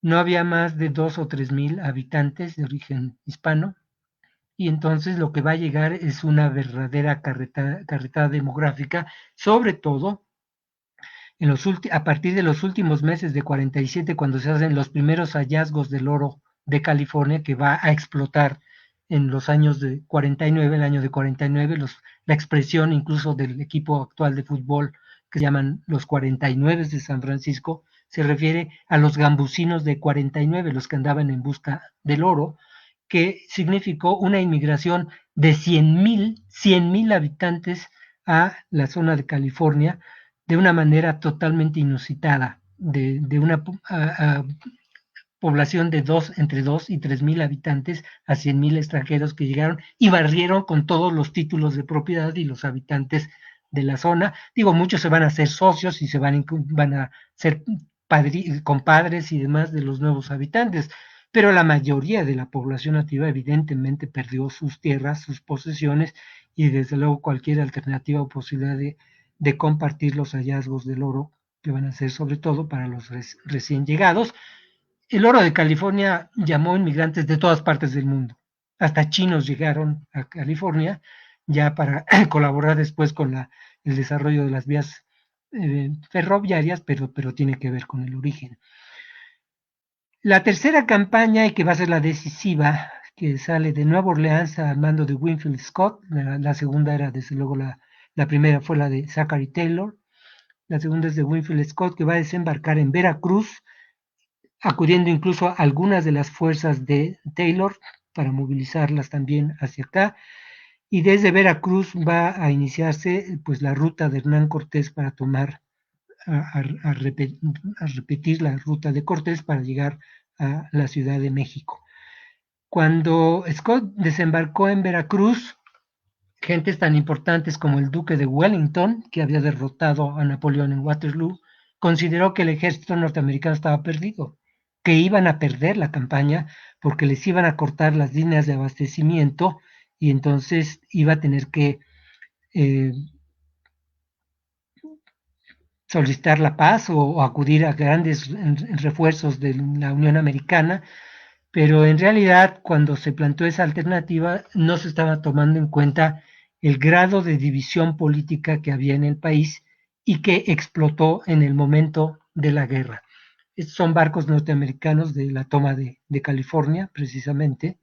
no había más de 2 o 3 mil habitantes de origen hispano, y entonces lo que va a llegar es una verdadera carretada demográfica, sobre todo a partir de los últimos meses de 47, cuando se hacen los primeros hallazgos del oro de California, que va a explotar en los años de 49, el año de 49, la expresión incluso del equipo actual de fútbol que se llaman los 49 de San Francisco, se refiere a los gambusinos de 49, los que andaban en busca del oro, que significó una inmigración de 100,000 habitantes a la zona de California de una manera totalmente inusitada, de una población de entre 2 y 3,000 habitantes a 100,000 extranjeros que llegaron y barrieron con todos los títulos de propiedad y los habitantes de la zona. Digo, muchos se van a hacer socios y van a ser compadres y demás de los nuevos habitantes, pero la mayoría de la población nativa evidentemente perdió sus tierras, sus posesiones y desde luego cualquier alternativa o posibilidad de compartir los hallazgos del oro que van a ser sobre todo para los recién llegados. El oro de California llamó inmigrantes de todas partes del mundo. Hasta chinos llegaron a California ya para colaborar después con el desarrollo de las vías ferroviarias, pero tiene que ver con el origen. La tercera campaña, y que va a ser la decisiva, que sale de Nueva Orleans al mando de Winfield Scott, la segunda era desde luego la primera fue la de Zachary Taylor, la segunda es de Winfield Scott, que va a desembarcar en Veracruz, acudiendo incluso a algunas de las fuerzas de Taylor para movilizarlas también hacia acá, y desde Veracruz va a iniciarse pues la ruta de Hernán Cortés para tomar a repetir la ruta de Cortés para llegar a la Ciudad de México. Cuando Scott desembarcó en Veracruz, gentes tan importantes como el duque de Wellington, que había derrotado a Napoleón en Waterloo, consideró que el ejército norteamericano estaba perdido, que iban a perder la campaña porque les iban a cortar las líneas de abastecimiento y entonces iba a tener que solicitar la paz o acudir a grandes refuerzos de la Unión Americana, pero en realidad cuando se planteó esa alternativa no se estaba tomando en cuenta el grado de división política que había en el país y que explotó en el momento de la guerra. Estos son barcos norteamericanos de la toma de California, precisamente.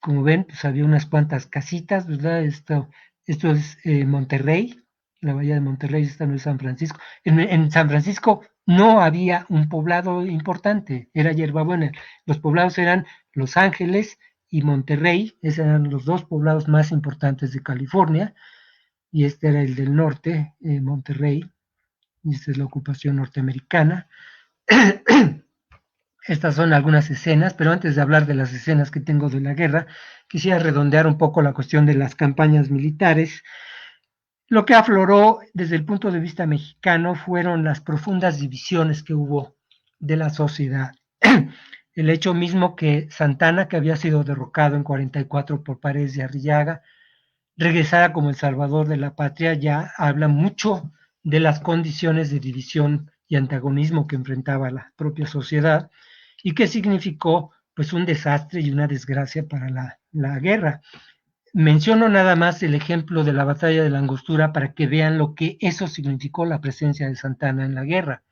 Como ven, pues había unas cuantas casitas, ¿verdad? Esto es Monterrey, la bahía de Monterrey, esta no es San Francisco. En San Francisco no había un poblado importante, era hierbabuena. Los poblados eran Los Ángeles y Monterrey, esos eran los dos poblados más importantes de California, y este era el del norte, Monterrey, y esta es la ocupación norteamericana. Estas son algunas escenas, pero antes de hablar de las escenas que tengo de la guerra, quisiera redondear un poco la cuestión de las campañas militares. Lo que afloró desde el punto de vista mexicano fueron las profundas divisiones que hubo de la sociedad. El hecho mismo que Santana, que había sido derrocado en 44 por Paredes de Arrillaga, regresara como el salvador de la patria, ya habla mucho de las condiciones de división y antagonismo que enfrentaba la propia sociedad y que significó pues un desastre y una desgracia para la guerra. Menciono nada más el ejemplo de la batalla de la Angostura para que vean lo que eso significó la presencia de Santana en la guerra.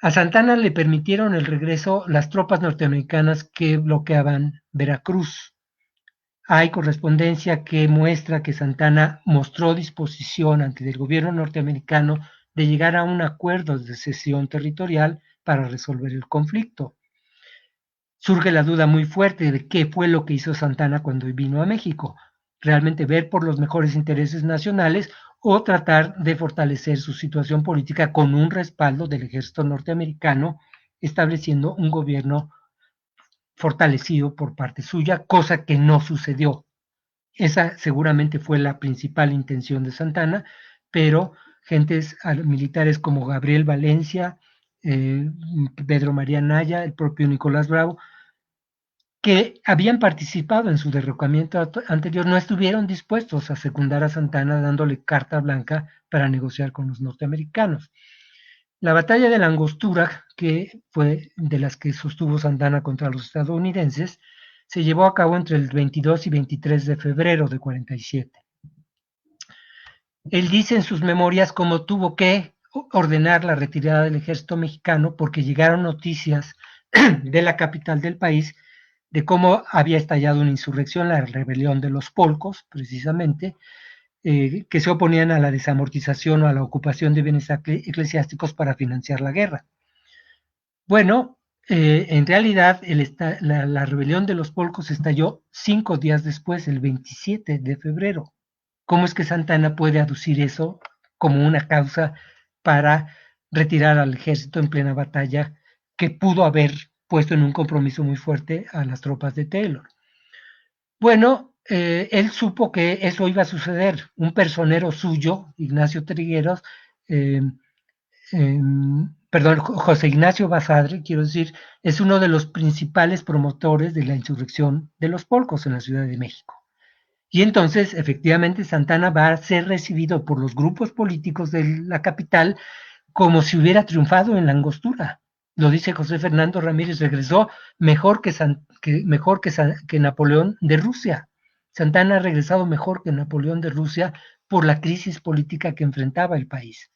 A Santana le permitieron el regreso las tropas norteamericanas que bloqueaban Veracruz. Hay correspondencia que muestra que Santana mostró disposición ante el gobierno norteamericano de llegar a un acuerdo de cesión territorial para resolver el conflicto. Surge la duda muy fuerte de qué fue lo que hizo Santana cuando vino a México. Realmente ver por los mejores intereses nacionales o tratar de fortalecer su situación política con un respaldo del ejército norteamericano, estableciendo un gobierno fortalecido por parte suya, cosa que no sucedió. Esa seguramente fue la principal intención de Santana, pero gentes militares como Gabriel Valencia, Pedro María Naya, el propio Nicolás Bravo, que habían participado en su derrocamiento anterior, no estuvieron dispuestos a secundar a Santana dándole carta blanca para negociar con los norteamericanos. La batalla de la Angostura, que fue de las que sostuvo Santana contra los estadounidenses, se llevó a cabo entre el 22 y 23 de febrero de 47. Él dice en sus memorias cómo tuvo que ordenar la retirada del ejército mexicano porque llegaron noticias de la capital del país de cómo había estallado una insurrección, la rebelión de los polcos, precisamente, que se oponían a la desamortización o a la ocupación de bienes eclesiásticos para financiar la guerra. Bueno, en realidad la rebelión de los polcos estalló 5 días después, el 27 de febrero. ¿Cómo es que Santa Anna puede aducir eso como una causa para retirar al ejército en plena batalla que pudo haber puesto en un compromiso muy fuerte a las tropas de Taylor? Bueno, él supo que eso iba a suceder. Un personero suyo, Ignacio Trigueros, eh, perdón, José Ignacio Basadre, quiero decir, es uno de los principales promotores de la insurrección de los polcos en la Ciudad de México. Y entonces, efectivamente, Santa Anna va a ser recibido por los grupos políticos de la capital como si hubiera triunfado en la Angostura. Lo dice José Fernando Ramírez, regresó mejor que Napoleón de Rusia. Santa Anna ha regresado mejor que Napoleón de Rusia por la crisis política que enfrentaba el país.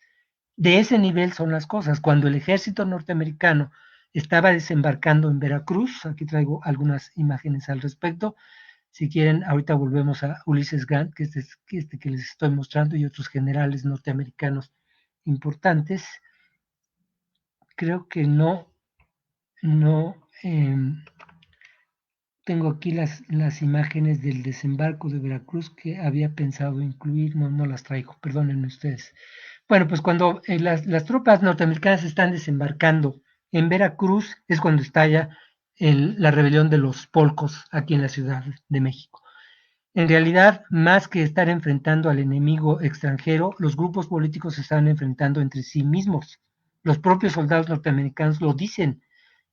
De ese nivel son las cosas. Cuando el ejército norteamericano estaba desembarcando en Veracruz, aquí traigo algunas imágenes al respecto, si quieren, ahorita volvemos a Ulysses Grant, que es este que les estoy mostrando, y otros generales norteamericanos importantes. Creo que no tengo aquí las imágenes del desembarco de Veracruz que había pensado incluir, no las traigo, perdónenme ustedes. Bueno, pues cuando las tropas norteamericanas están desembarcando en Veracruz es cuando estalla la rebelión de los polcos aquí en la Ciudad de México. En realidad, más que estar enfrentando al enemigo extranjero, los grupos políticos se están enfrentando entre sí mismos. Los propios soldados norteamericanos lo dicen.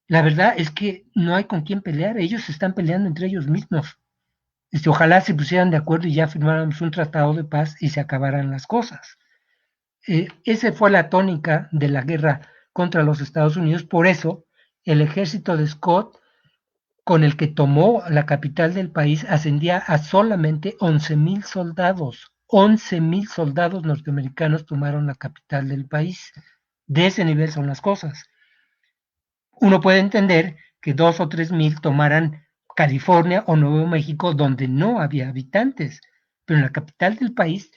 La verdad es que no hay con quién pelear, ellos se están peleando entre ellos mismos. Ojalá se pusieran de acuerdo y ya firmáramos un tratado de paz y se acabaran las cosas. Esa fue la tónica de la guerra contra los Estados Unidos. Por eso, el ejército de Scott, con el que tomó la capital del país, ascendía a solamente 11,000 soldados. 11,000 soldados norteamericanos tomaron la capital del país. De ese nivel son las cosas. Uno puede entender que 2 o 3,000 tomaran California o Nuevo México, donde no había habitantes, pero en la capital del país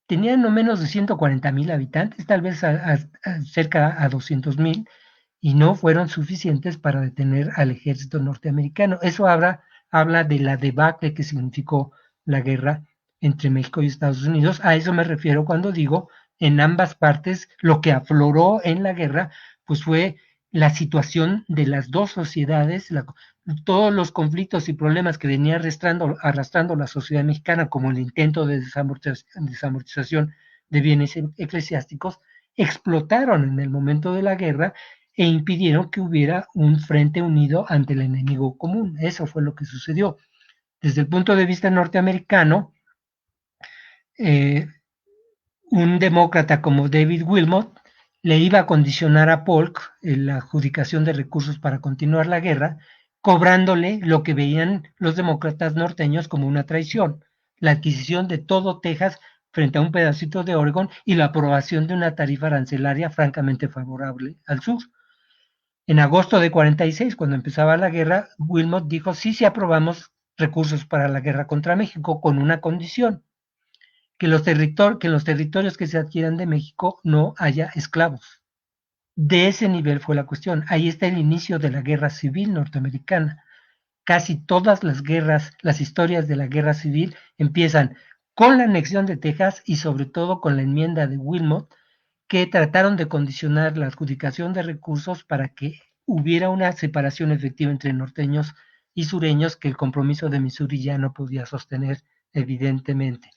tenían no menos de 140,000 habitantes, tal vez cerca a 200,000, y no fueron suficientes para detener al ejército norteamericano. Eso habla de la debacle que significó la guerra entre México y Estados Unidos. A eso me refiero cuando digo, en ambas partes, lo que afloró en la guerra, pues fue la situación de las dos sociedades, todos los conflictos y problemas que venía arrastrando la sociedad mexicana, como el intento de desamortización de bienes eclesiásticos, explotaron en el momento de la guerra e impidieron que hubiera un frente unido ante el enemigo común. Eso fue lo que sucedió. Desde el punto de vista norteamericano, un demócrata como David Wilmot le iba a condicionar a Polk la adjudicación de recursos para continuar la guerra, cobrándole lo que veían los demócratas norteños como una traición, la adquisición de todo Texas frente a un pedacito de Oregon y la aprobación de una tarifa arancelaria francamente favorable al sur. En agosto de 46, cuando empezaba la guerra, Wilmot dijo, sí aprobamos recursos para la guerra contra México con una condición, que en los territorios que se adquieran de México no haya esclavos. De ese nivel fue la cuestión. Ahí está el inicio de la guerra civil norteamericana. Casi todas las guerras, las historias de la guerra civil empiezan con la anexión de Texas y sobre todo con la enmienda de Wilmot, que trataron de condicionar la adjudicación de recursos para que hubiera una separación efectiva entre norteños y sureños que el compromiso de Missouri ya no podía sostener, evidentemente.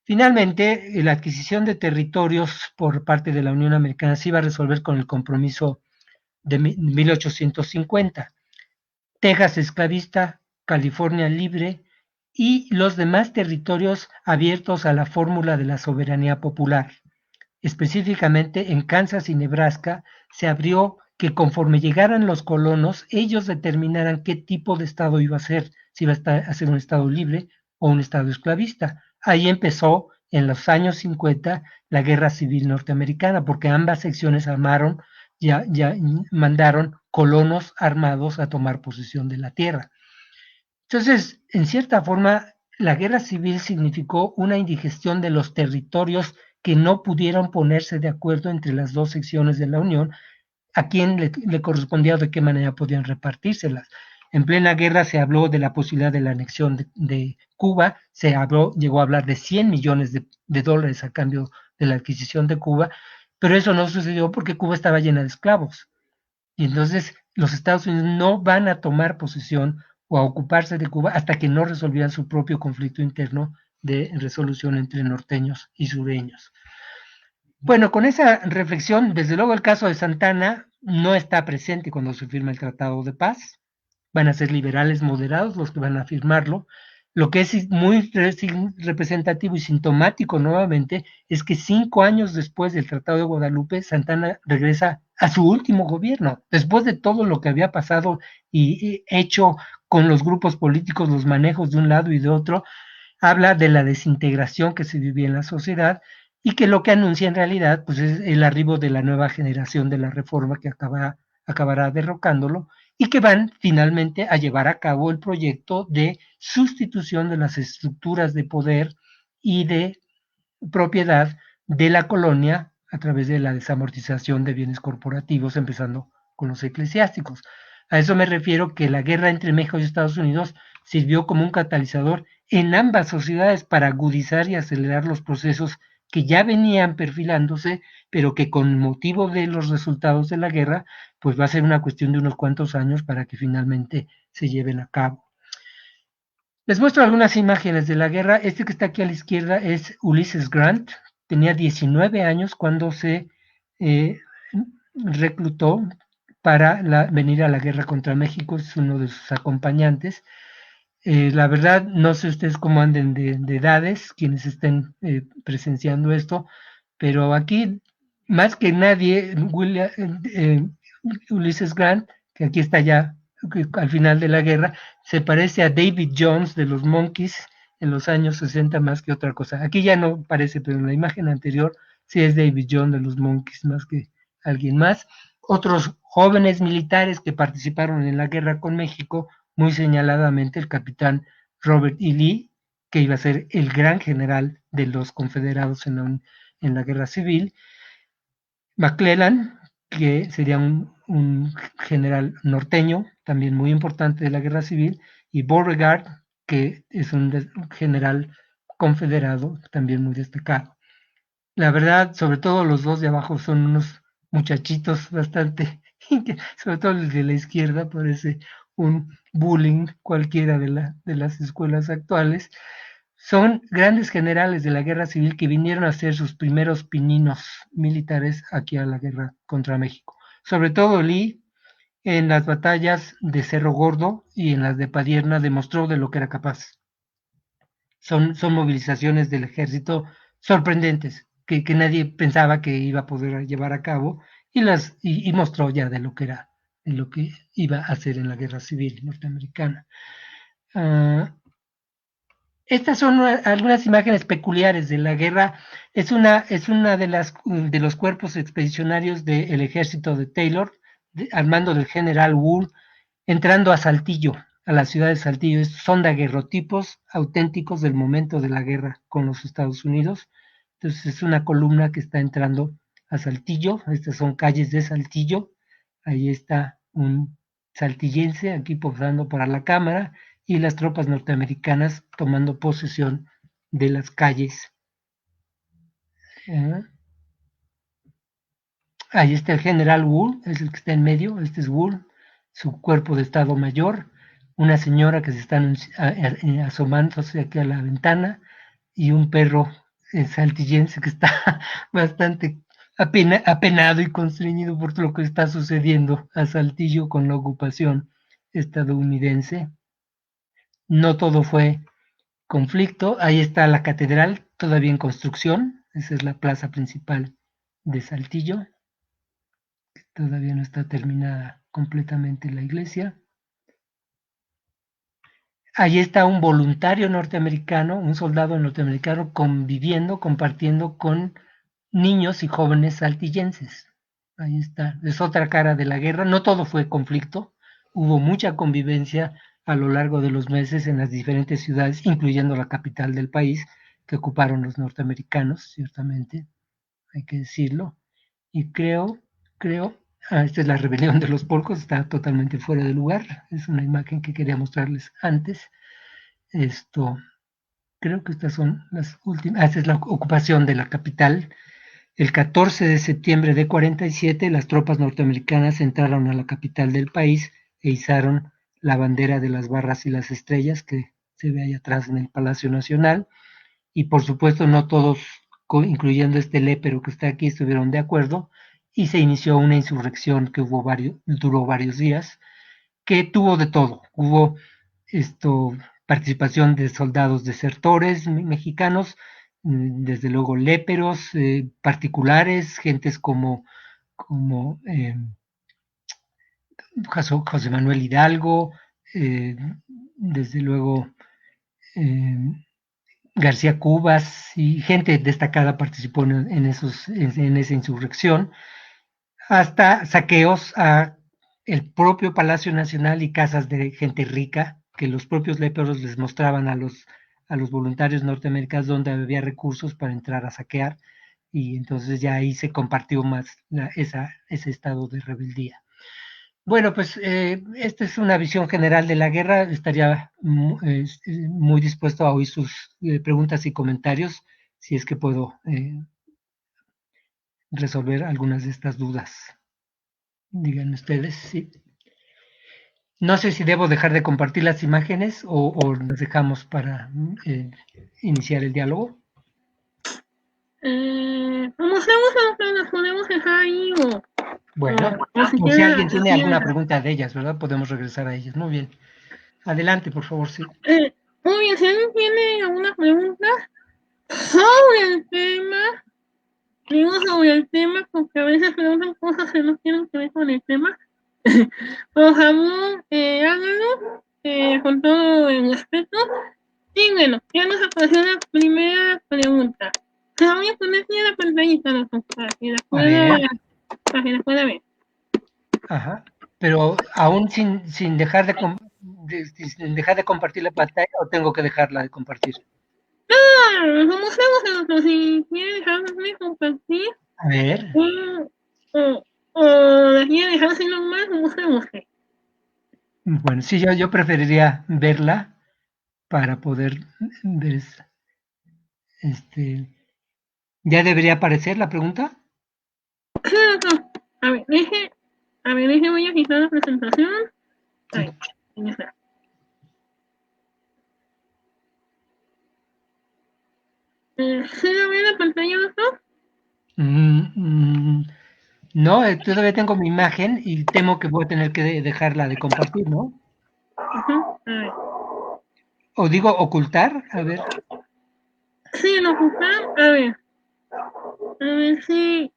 Finalmente, la adquisición de territorios por parte de la Unión Americana se iba a resolver con el compromiso de 1850. Texas esclavista, California libre y los demás territorios abiertos a la fórmula de la soberanía popular. Específicamente en Kansas y Nebraska se abrió que conforme llegaran los colonos, ellos determinaran qué tipo de estado iba a ser, si iba a ser un estado libre o un estado esclavista. Ahí empezó en los años 50 la guerra civil norteamericana, porque ambas secciones mandaron colonos armados a tomar posesión de la tierra. Entonces, en cierta forma, la guerra civil significó una indigestión de los territorios que no pudieron ponerse de acuerdo entre las dos secciones de la Unión, a quién le correspondía o de qué manera podían repartírselas. En plena guerra se habló de la posibilidad de la anexión de Cuba, llegó a hablar de 100 millones de dólares a cambio de la adquisición de Cuba, pero eso no sucedió porque Cuba estaba llena de esclavos. Y entonces los Estados Unidos no van a tomar posesión o a ocuparse de Cuba hasta que no resolvieran su propio conflicto interno de resolución entre norteños y sureños. Bueno, con esa reflexión, desde luego el caso de Santana no está presente cuando se firma el Tratado de Paz. Van a ser liberales moderados los que van a firmarlo. Lo que es muy representativo y sintomático nuevamente es que 5 años después del Tratado de Guadalupe, Santana regresa a su último gobierno, después de todo lo que había pasado y hecho con los grupos políticos, los manejos de un lado y de otro, habla de la desintegración que se vivía en la sociedad y que lo que anuncia en realidad pues, es el arribo de la nueva generación de la reforma que acabará derrocándolo y que van finalmente a llevar a cabo el proyecto de sustitución de las estructuras de poder y de propiedad de la colonia a través de la desamortización de bienes corporativos, empezando con los eclesiásticos. A eso me refiero que la guerra entre México y Estados Unidos sirvió como un catalizador en ambas sociedades para agudizar y acelerar los procesos que ya venían perfilándose, pero que con motivo de los resultados de la guerra, pues va a ser una cuestión de unos cuantos años para que finalmente se lleven a cabo. Les muestro algunas imágenes de la guerra. Este que está aquí a la izquierda es Ulysses Grant. Tenía 19 años cuando se reclutó para venir a la guerra contra México. Es uno de sus acompañantes. La verdad, no sé ustedes cómo anden de edades, quienes estén presenciando esto, pero aquí, más que nadie, Ulysses Grant, que aquí está ya al final de la guerra, se parece a David Jones de los Monkees en los años 60 más que otra cosa. Aquí ya no parece, pero en la imagen anterior sí es David Jones de los Monkees más que alguien más. Otros jóvenes militares que participaron en la guerra con México, muy señaladamente el capitán Robert E. Lee, que iba a ser el gran general de los confederados en la guerra civil, McClellan, que sería un general norteño, también muy importante de la guerra civil, y Beauregard, que es un general confederado, también muy destacado. La verdad, sobre todo los dos de abajo son unos muchachitos bastante, sobre todo el de la izquierda parece un bullying cualquiera de las escuelas actuales. Son grandes generales de la guerra civil que vinieron a hacer sus primeros pininos militares aquí a la guerra contra México. Sobre todo Lee, en las batallas de Cerro Gordo y en las de Padierna, demostró de lo que era capaz. Son movilizaciones del ejército sorprendentes, que nadie pensaba que iba a poder llevar a cabo, y mostró ya de lo que era, de lo que iba a hacer en la guerra civil norteamericana. Estas son algunas imágenes peculiares de la guerra. Es una de los cuerpos expedicionarios del ejército de Taylor, al mando del general Wool, entrando a Saltillo, a la ciudad de Saltillo. Son daguerrotipos auténticos del momento de la guerra con los Estados Unidos. Entonces es una columna que está entrando a Saltillo. Estas son calles de Saltillo. Ahí está un saltillense aquí posando para la cámara y las tropas norteamericanas tomando posesión de las calles. Ahí está el general Wool, es el que está en medio, este es Wool, su cuerpo de Estado Mayor, una señora que se está asomándose aquí a la ventana y un perro saltillense que está bastante apenado y constreñido por lo que está sucediendo a Saltillo con la ocupación estadounidense. No todo fue conflicto. Ahí está la catedral todavía en construcción. Esa es la plaza principal de Saltillo. Todavía no está terminada completamente la iglesia. Ahí está un voluntario norteamericano, un soldado norteamericano conviviendo, compartiendo con niños y jóvenes saltillenses. Ahí está. Es otra cara de la guerra. No todo fue conflicto. Hubo mucha convivencia a lo largo de los meses en las diferentes ciudades, incluyendo la capital del país, que ocuparon los norteamericanos, ciertamente, hay que decirlo. Y creo, esta es la rebelión de los polcos, está totalmente fuera de lugar, es una imagen que quería mostrarles antes. Creo que estas son las últimas, esta es la ocupación de la capital. El 14 de septiembre de 47, las tropas norteamericanas entraron a la capital del país e izaron la bandera de las barras y las estrellas que se ve ahí atrás en el Palacio Nacional. Y por supuesto no todos, incluyendo este lépero que está aquí, estuvieron de acuerdo y se inició una insurrección que duró varios días, que tuvo de todo. Hubo participación de soldados desertores mexicanos, desde luego léperos, particulares, gentes como José Manuel Hidalgo, desde luego García Cubas y gente destacada participó en esa insurrección, hasta saqueos a el propio Palacio Nacional y casas de gente rica, que los propios léperos les mostraban a los voluntarios norteamericanos donde había recursos para entrar a saquear, y entonces ya ahí se compartió más ese estado de rebeldía. Bueno, pues esta es una visión general de la guerra. Estaría muy dispuesto a oír sus preguntas y comentarios, si es que puedo resolver algunas de estas dudas. Díganme ustedes, sí. No sé si debo dejar de compartir las imágenes o las dejamos para iniciar el diálogo. Como estamos, las podemos dejar ahí o... Bueno, o si alguien tiene alguna pregunta de ellas, ¿verdad? Podemos regresar a ellas. Muy bien. Adelante, por favor, sí. Muy bien, si alguien tiene alguna pregunta sobre el tema, digo sobre el tema, porque a veces preguntan cosas que no tienen que ver con el tema, por favor, háganlo con todo el respeto. Y bueno, ya nos apareció la primera pregunta. Se la voy a poner aquí en la pantallita, para que la pueda ver. Ajá. Pero aún sin dejar de compartir la pantalla, ¿o tengo que dejarla de compartir? No, como estamos en otro, si quiere dejarme compartir. A ver. O la quiere dejar así nomás, como usted. Bueno, sí, yo preferiría verla para poder ver. ¿Ya debería aparecer la pregunta? Claro. A ver, voy a quitar la presentación. Sí. Ahí está. ¿Se ve la pantalla, doctor? No, todavía tengo mi imagen y temo que voy a tener que dejarla de compartir, ¿no? A ver. O digo ocultar, a ver. Sí, en ocultar, a ver. A ver si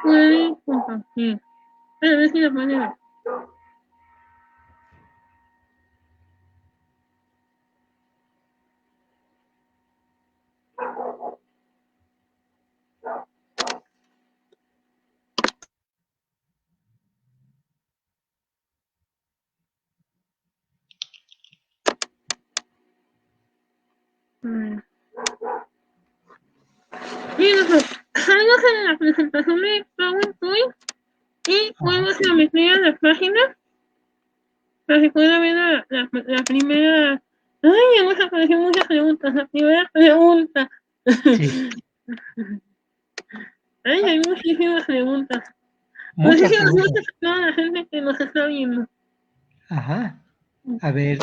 puede compartir. A ver si la puede ver. Bien, salgo en la presentación de PowerPoint y vuelvo a meter a la página para que pueda ver la primera. Ay, ya nos aparecen muchas preguntas. La primera pregunta. Sí. Ay, hay muchísimas preguntas. Muchas Muchísimas preguntas. gracias a toda la gente que nos está viendo. Ajá. A ver.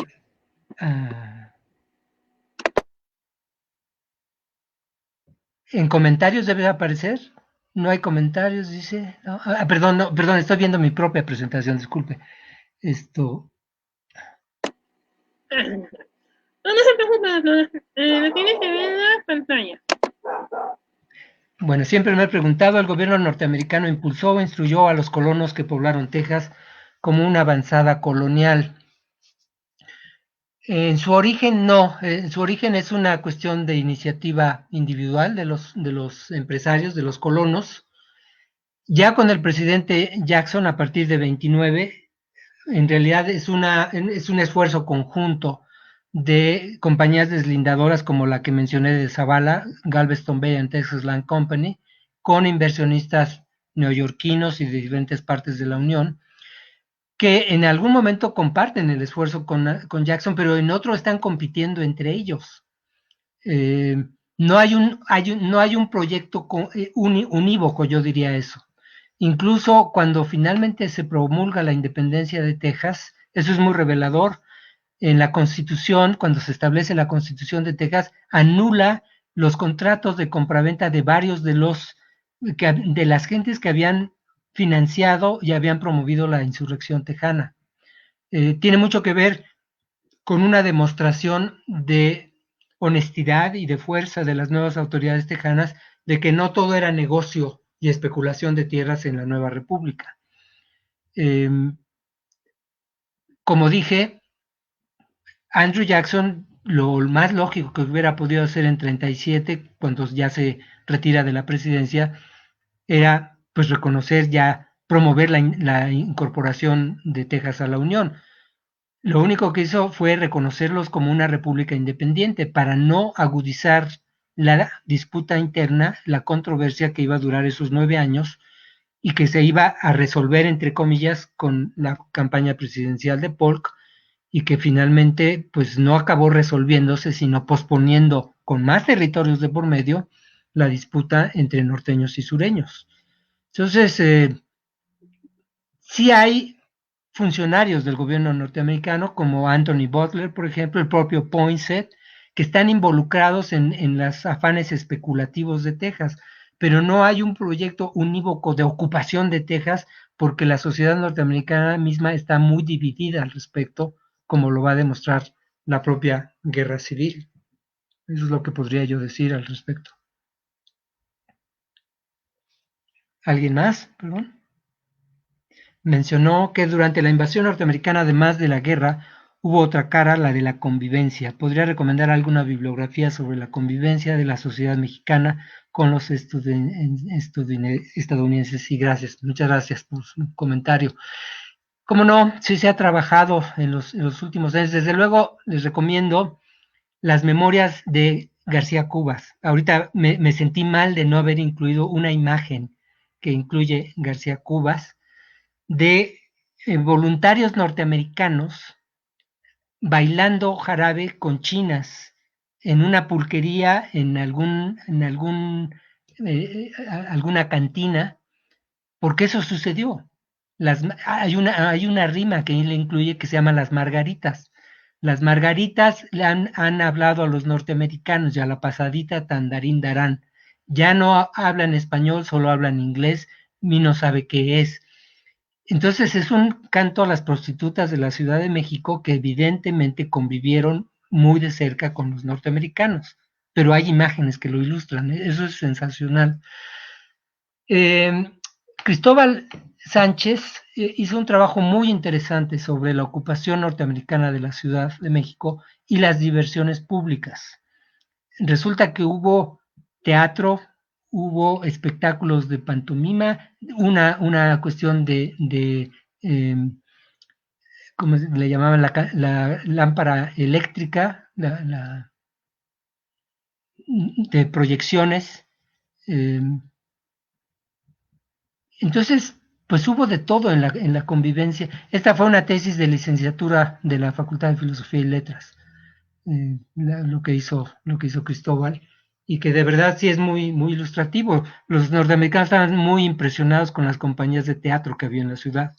¿En comentarios debe aparecer? No hay comentarios, dice. No, perdón, estoy viendo mi propia presentación, disculpe. No se preocupe, la tienes que ver en la pantalla. Bueno, siempre me he preguntado, el gobierno norteamericano impulsó o instruyó a los colonos que poblaron Texas como una avanzada colonial. En su origen no, en su origen es una cuestión de iniciativa individual de los empresarios, de los colonos. Ya con el presidente Jackson, a partir de 29, en realidad es un esfuerzo conjunto de compañías deslindadoras como la que mencioné de Zavala, Galveston Bay and Texas Land Company, con inversionistas neoyorquinos y de diferentes partes de la Unión, que en algún momento comparten el esfuerzo con Jackson, pero en otro están compitiendo entre ellos. No hay un proyecto unívoco, yo diría eso. Incluso cuando finalmente se promulga la independencia de Texas, eso es muy revelador. En la Constitución, cuando se establece la Constitución de Texas, anula los contratos de compraventa de varios de las gentes que habían financiado y habían promovido la insurrección tejana. Tiene mucho que ver con una demostración de honestidad y de fuerza de las nuevas autoridades tejanas de que no todo era negocio y especulación de tierras en la nueva república. Como dije, Andrew Jackson, lo más lógico que hubiera podido hacer en 37, cuando ya se retira de la presidencia, era pues reconocer ya, promover la incorporación de Texas a la Unión. Lo único que hizo fue reconocerlos como una república independiente para no agudizar la disputa interna, la controversia que iba a durar esos 9 años y que se iba a resolver, entre comillas, con la campaña presidencial de Polk, y que finalmente pues no acabó resolviéndose, sino posponiendo con más territorios de por medio la disputa entre norteños y sureños. Entonces, sí hay funcionarios del gobierno norteamericano como Anthony Butler, por ejemplo, el propio Poinsett, que están involucrados en los afanes especulativos de Texas, pero no hay un proyecto unívoco de ocupación de Texas porque la sociedad norteamericana misma está muy dividida al respecto, como lo va a demostrar la propia guerra civil. Eso es lo que podría yo decir al respecto. ¿Alguien más? Perdón. Mencionó que durante la invasión norteamericana, además de la guerra, hubo otra cara, la de la convivencia. ¿Podría recomendar alguna bibliografía sobre la convivencia de la sociedad mexicana con los estadounidenses? Sí, gracias. Muchas gracias por su comentario. Como no, sí se ha trabajado en los últimos años. Desde luego, les recomiendo las memorias de García Cubas. Ahorita me sentí mal de no haber incluido una imagen que incluye García Cubas de voluntarios norteamericanos bailando jarabe con chinas en una pulquería, en alguna cantina, porque eso sucedió. Hay una rima que le incluye que se llama Las Margaritas. Las Margaritas le han hablado a los norteamericanos y a la pasadita Tandarín Darán. Ya no hablan español, solo hablan inglés, ni no sabe qué es. Entonces es un canto a las prostitutas de la Ciudad de México que evidentemente convivieron muy de cerca con los norteamericanos, pero hay imágenes que lo ilustran, eso es sensacional. Cristóbal Sánchez hizo un trabajo muy interesante sobre la ocupación norteamericana de la Ciudad de México y las diversiones públicas. Resulta que hubo teatro, hubo espectáculos de pantomima, una cuestión de ¿cómo le llamaban? La lámpara eléctrica, de proyecciones. Entonces, pues hubo de todo en la convivencia. Esta fue una tesis de licenciatura de la Facultad de Filosofía y Letras, lo que hizo Cristóbal, y que de verdad sí es muy, muy ilustrativo. Los norteamericanos estaban muy impresionados con las compañías de teatro que había en la ciudad.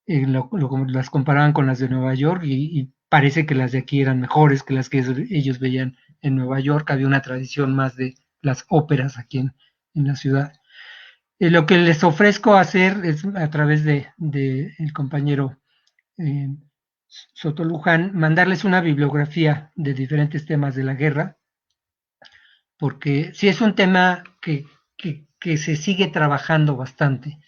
Las comparaban con las de Nueva York y parece que las de aquí eran mejores que las que ellos veían en Nueva York. Había una tradición más de las óperas aquí en la ciudad. Lo que les ofrezco hacer es, a través de el compañero Soto Luján, mandarles una bibliografía de diferentes temas de la guerra, porque sí es un tema que se sigue trabajando bastante.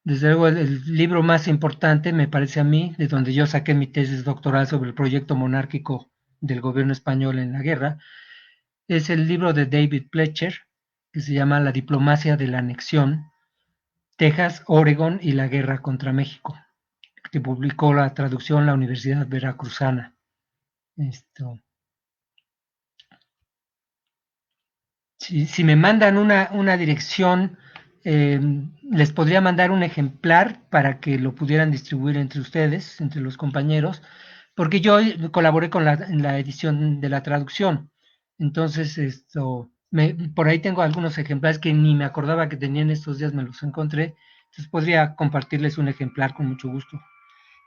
Desde luego, el libro más importante, me parece a mí, de donde yo saqué mi tesis doctoral sobre el proyecto monárquico del gobierno español en la guerra, es el libro de David Pletcher, que se llama La diplomacia de la anexión, Texas, Oregon y la guerra contra México. que publicó la traducción la Universidad Veracruzana. Si me mandan una dirección, les podría mandar un ejemplar para que lo pudieran distribuir entre ustedes, entre los compañeros, porque yo colaboré en la edición de la traducción. Entonces, por ahí tengo algunos ejemplares que ni me acordaba que tenía en estos días, me los encontré. Entonces podría compartirles un ejemplar con mucho gusto.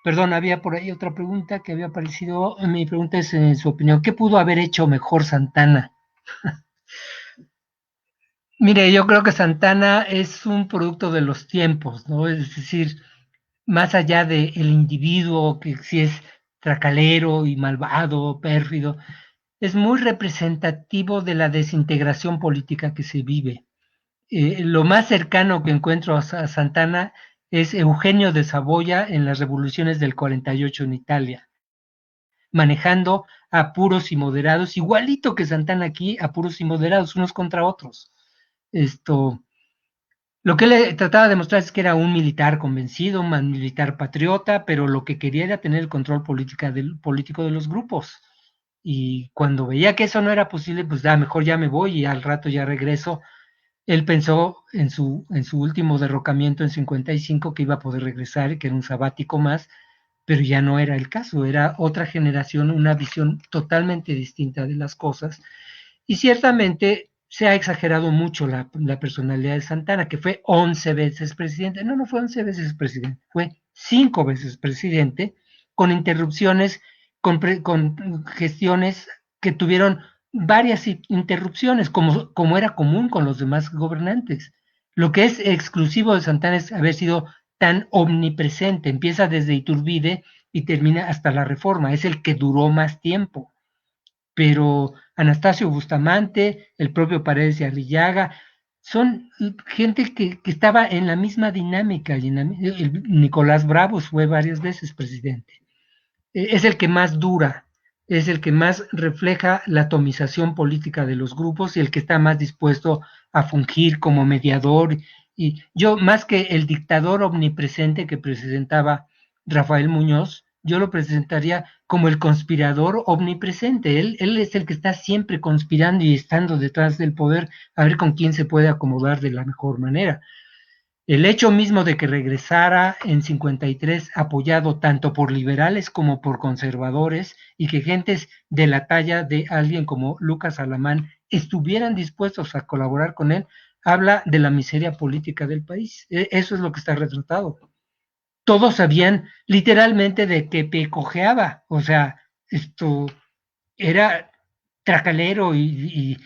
Perdón, había por ahí otra pregunta que había aparecido. Mi pregunta es, en su opinión, ¿qué pudo haber hecho mejor Santana? Mire, yo creo que Santana es un producto de los tiempos, ¿no? Es decir, más allá del individuo, que si es tracalero y malvado, pérfido, es muy representativo de la desintegración política que se vive. Lo más cercano que encuentro a Santana es Eugenio de Saboya en las revoluciones del 48 en Italia, manejando a puros y moderados, igualito que Santana aquí, a puros y moderados, unos contra otros. Lo que él trataba de mostrar es que era un militar convencido, un militar patriota, pero lo que quería era tener el control político de los grupos. Y cuando veía que eso no era posible, pues mejor ya me voy y al rato ya regreso. Él pensó en su último derrocamiento en 55 que iba a poder regresar y que era un sabático más, pero ya no era el caso, era otra generación, una visión totalmente distinta de las cosas. Y ciertamente se ha exagerado mucho la personalidad de Santana, que fue 11 veces presidente. No fue 11 veces presidente, fue 5 veces presidente, con interrupciones, con gestiones que tuvieron varias interrupciones, como era común con los demás gobernantes. Lo que es exclusivo de Santana es haber sido tan omnipresente. Empieza desde Iturbide y termina hasta la Reforma. Es el que duró más tiempo. Pero Anastasio Bustamante, el propio Paredes de Arrillaga, son gente que estaba en la misma dinámica. Nicolás Bravos fue varias veces presidente. Es el que más dura, es el que más refleja la atomización política de los grupos y el que está más dispuesto a fungir como mediador. Y yo, más que el dictador omnipresente que presentaba Rafael Muñoz, yo lo presentaría como el conspirador omnipresente. Él es el que está siempre conspirando y estando detrás del poder a ver con quién se puede acomodar de la mejor manera. El hecho mismo de que regresara en 53 apoyado tanto por liberales como por conservadores y que gentes de la talla de alguien como Lucas Alamán estuvieran dispuestos a colaborar con él, habla de la miseria política del país. Eso es lo que está retratado. Todos sabían literalmente de que pecojeaba, o sea, esto era tracalero y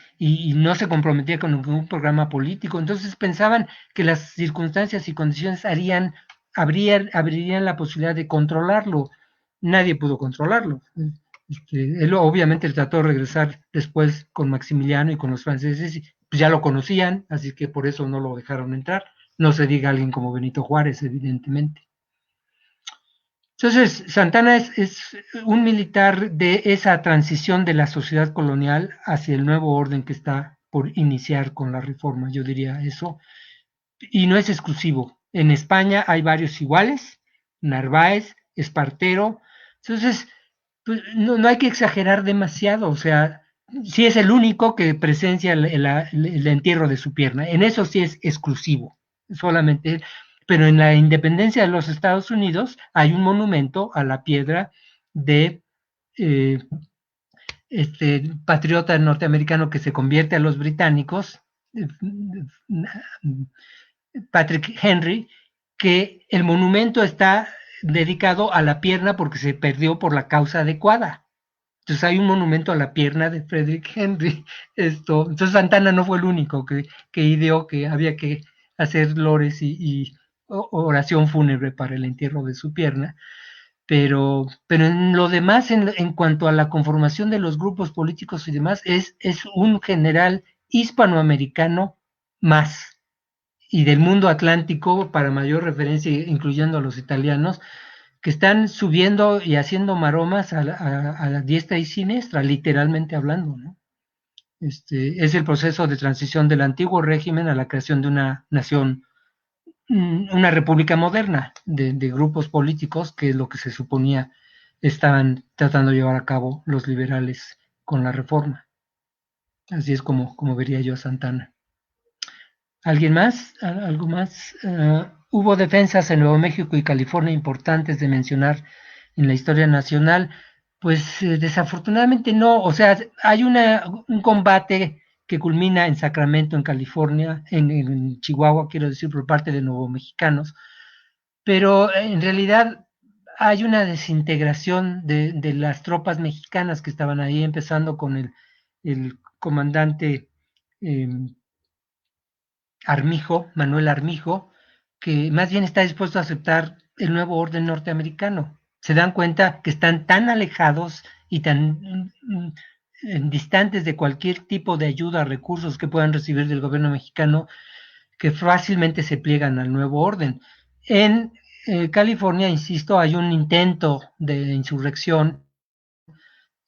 no se comprometía con ningún programa político. Entonces pensaban que las circunstancias y condiciones abrirían la posibilidad de controlarlo. Nadie pudo controlarlo. Él obviamente trató de regresar después con Maximiliano y con los franceses, y pues ya lo conocían, así que por eso no lo dejaron entrar. No se diga alguien como Benito Juárez, evidentemente. Entonces, Santana es un militar de esa transición de la sociedad colonial hacia el nuevo orden que está por iniciar con la reforma, yo diría eso. Y no es exclusivo. En España hay varios iguales, Narváez, Espartero. Entonces, pues, no hay que exagerar demasiado, o sea, sí es el único que presencia el entierro de su pierna. En eso sí es exclusivo, solamente. Pero en la independencia de los Estados Unidos hay un monumento a la piedra de eh, este patriota norteamericano que se convierte a los británicos, Patrick Henry, que el monumento está dedicado a la pierna porque se perdió por la causa adecuada. Entonces hay un monumento a la pierna de Frederick Henry. Entonces Santana no fue el único que ideó que había que hacer lores y oración fúnebre para el entierro de su pierna. Pero en lo demás, en cuanto a la conformación de los grupos políticos y demás, es un general hispanoamericano más, y del mundo atlántico, para mayor referencia, incluyendo a los italianos, que están subiendo y haciendo maromas a la diestra y siniestra, literalmente hablando, ¿no? Es el proceso de transición del antiguo régimen a la creación de una nación una república moderna de grupos políticos, que es lo que se suponía estaban tratando de llevar a cabo los liberales con la reforma. Así es como vería yo a Santana. ¿Alguien más? ¿Algo más? Hubo defensas en Nuevo México y California importantes de mencionar en la historia nacional. Pues desafortunadamente no. O sea, hay un combate que culmina en Sacramento, en California, en Chihuahua, quiero decir, por parte de nuevo mexicanos, pero en realidad hay una desintegración de las tropas mexicanas que estaban ahí, empezando con el comandante eh, Armijo, Manuel Armijo, que más bien está dispuesto a aceptar el nuevo orden norteamericano. Se dan cuenta que están tan alejados y tan distantes de cualquier tipo de ayuda, recursos que puedan recibir del gobierno mexicano, que fácilmente se pliegan al nuevo orden. En California, insisto, hay un intento de insurrección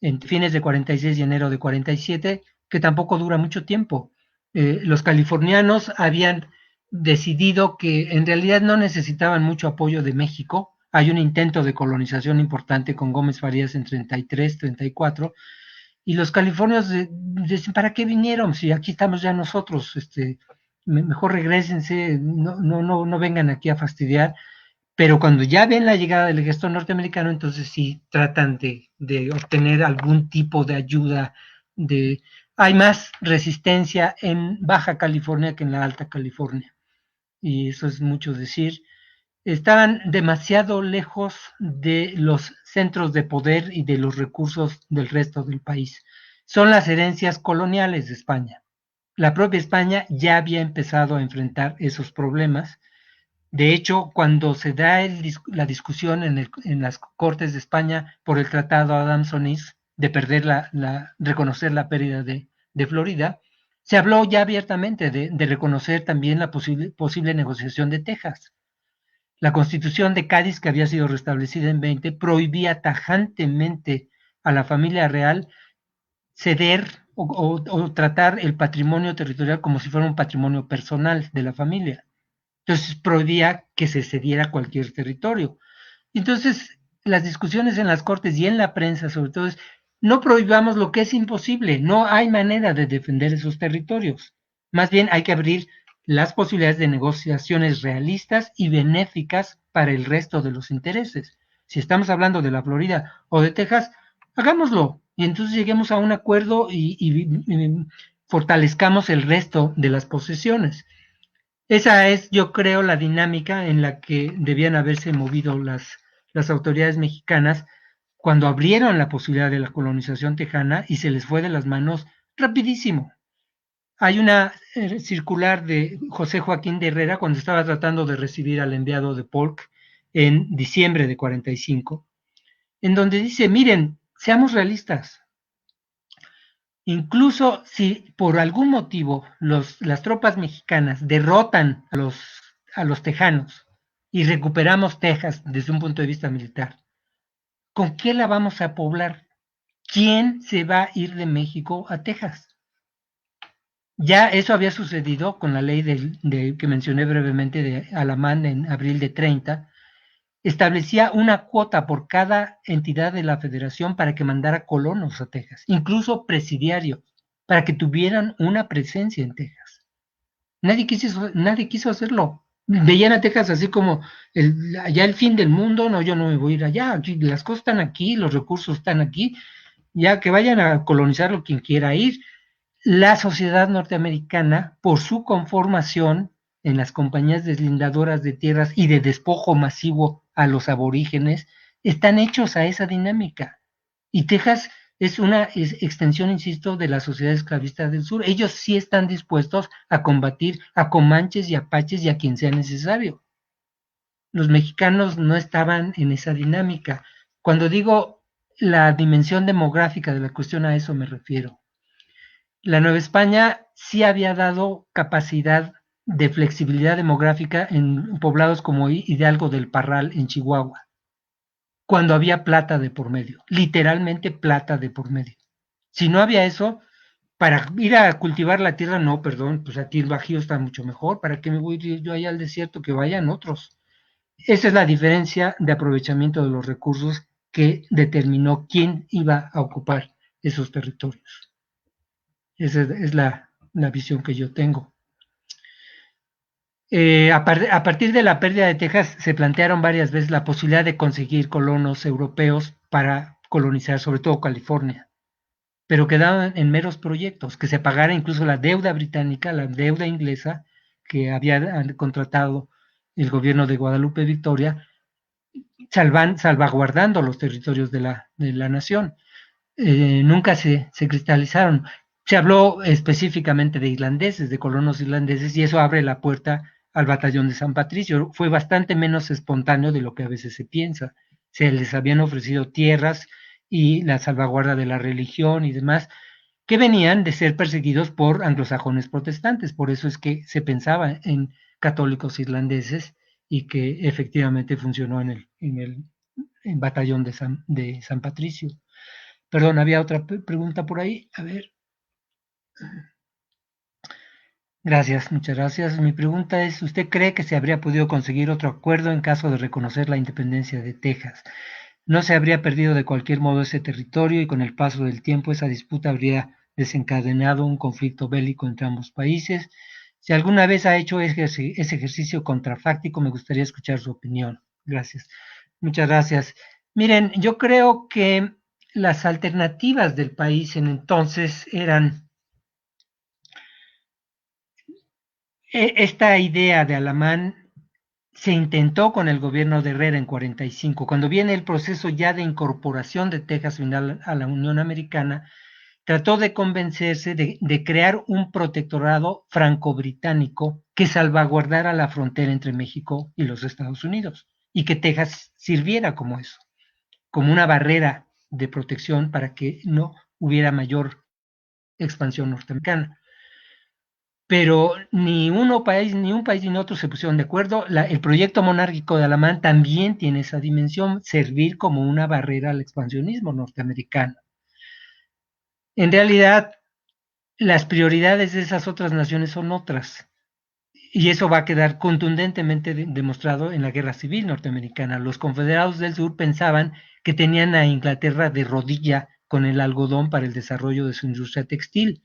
en fines de 46 y enero de 47, que tampoco dura mucho tiempo. Los californianos habían decidido que en realidad no necesitaban mucho apoyo de México. Hay un intento de colonización importante con Gómez Farías en 33, 34, y los californios dicen, ¿para qué vinieron? Si aquí estamos ya nosotros, mejor regrésense, no vengan aquí a fastidiar. Pero cuando ya ven la llegada del ejército norteamericano, entonces sí tratan de obtener algún tipo de ayuda. Hay más resistencia en Baja California que en la Alta California, y eso es mucho decir. Estaban demasiado lejos de los centros de poder y de los recursos del resto del país. Son las herencias coloniales de España. La propia España ya había empezado a enfrentar esos problemas. De hecho, cuando se da la discusión en las Cortes de España por el Tratado Adams-Onís de reconocer la pérdida de Florida, se habló ya abiertamente de reconocer también la posible negociación de Texas. La Constitución de Cádiz, que había sido restablecida en 20, prohibía tajantemente a la familia real ceder o tratar el patrimonio territorial como si fuera un patrimonio personal de la familia. Entonces prohibía que se cediera cualquier territorio. Entonces, las discusiones en las cortes y en la prensa, sobre todo, es no prohibamos lo que es imposible, no hay manera de defender esos territorios. Más bien hay que abrir las posibilidades de negociaciones realistas y benéficas para el resto de los intereses. Si estamos hablando de la Florida o de Texas, hagámoslo y entonces lleguemos a un acuerdo y fortalezcamos el resto de las posesiones. Esa es, yo creo, la dinámica en la que debían haberse movido las autoridades mexicanas cuando abrieron la posibilidad de la colonización tejana y se les fue de las manos rapidísimo. Hay una circular de José Joaquín de Herrera cuando estaba tratando de recibir al enviado de Polk en diciembre de 45, en donde dice, miren, seamos realistas, incluso si por algún motivo las tropas mexicanas derrotan a los tejanos y recuperamos Texas desde un punto de vista militar, ¿con qué la vamos a poblar? ¿Quién se va a ir de México a Texas? Ya eso había sucedido con la ley que mencioné brevemente de Alamán en abril de 30, establecía una cuota por cada entidad de la federación para que mandara colonos a Texas, incluso presidiarios, para que tuvieran una presencia en Texas. Nadie quiso hacerlo. Veían a Texas así como ya el fin del mundo, no, yo no me voy a ir allá, aquí, las cosas están aquí, los recursos están aquí, ya que vayan a colonizarlo quien quiera ir. La sociedad norteamericana, por su conformación en las compañías deslindadoras de tierras y de despojo masivo a los aborígenes, están hechos a esa dinámica. Y Texas es una extensión, insisto, de la sociedad esclavista del sur. Ellos sí están dispuestos a combatir a comanches y apaches y a quien sea necesario. Los mexicanos no estaban en esa dinámica. Cuando digo la dimensión demográfica de la cuestión, a eso me refiero. La Nueva España sí había dado capacidad de flexibilidad demográfica en poblados como Hidalgo del Parral en Chihuahua, cuando había plata de por medio, literalmente plata de por medio. Si no había eso, para ir a cultivar la tierra, no, perdón, pues aquí el Bajío está mucho mejor, ¿para qué me voy yo allá al desierto? Que vayan otros. Esa es la diferencia de aprovechamiento de los recursos que determinó quién iba a ocupar esos territorios. Esa es la visión que yo tengo. A partir de la pérdida de Texas se plantearon varias veces la posibilidad de conseguir colonos europeos para colonizar sobre todo California, pero quedaban en meros proyectos, que se pagara incluso la deuda británica, la deuda inglesa que había contratado el gobierno de Guadalupe Victoria, salvaguardando los territorios de la nación. Nunca se cristalizaron. Se habló específicamente de irlandeses, de colonos irlandeses, y eso abre la puerta al batallón de San Patricio. Fue bastante menos espontáneo de lo que a veces se piensa. Se les habían ofrecido tierras y la salvaguarda de la religión y demás, que venían de ser perseguidos por anglosajones protestantes. Por eso es que se pensaba en católicos irlandeses y que efectivamente funcionó en batallón de San Patricio. Perdón, había otra pregunta por ahí. A ver. Gracias, muchas gracias. Mi pregunta es, ¿usted cree que se habría podido conseguir otro acuerdo en caso de reconocer la independencia de Texas? ¿No se habría perdido de cualquier modo ese territorio y con el paso del tiempo esa disputa habría desencadenado un conflicto bélico entre ambos países? Si alguna vez ha hecho ese ejercicio contrafáctico, me gustaría escuchar su opinión. Gracias. Muchas gracias. Miren, yo creo que las alternativas del país en entonces eran esta idea de Alamán se intentó con el gobierno de Herrera en 45, cuando viene el proceso ya de incorporación de Texas final a la Unión Americana, trató de convencerse de crear un protectorado franco-británico que salvaguardara la frontera entre México y los Estados Unidos y que Texas sirviera como eso, como una barrera de protección para que no hubiera mayor expansión norteamericana. Pero ni un país ni otro se pusieron de acuerdo. El proyecto monárquico de Alamán también tiene esa dimensión, servir como una barrera al expansionismo norteamericano. En realidad, las prioridades de esas otras naciones son otras. Y eso va a quedar contundentemente demostrado en la guerra civil norteamericana. Los confederados del sur pensaban que tenían a Inglaterra de rodilla con el algodón para el desarrollo de su industria textil.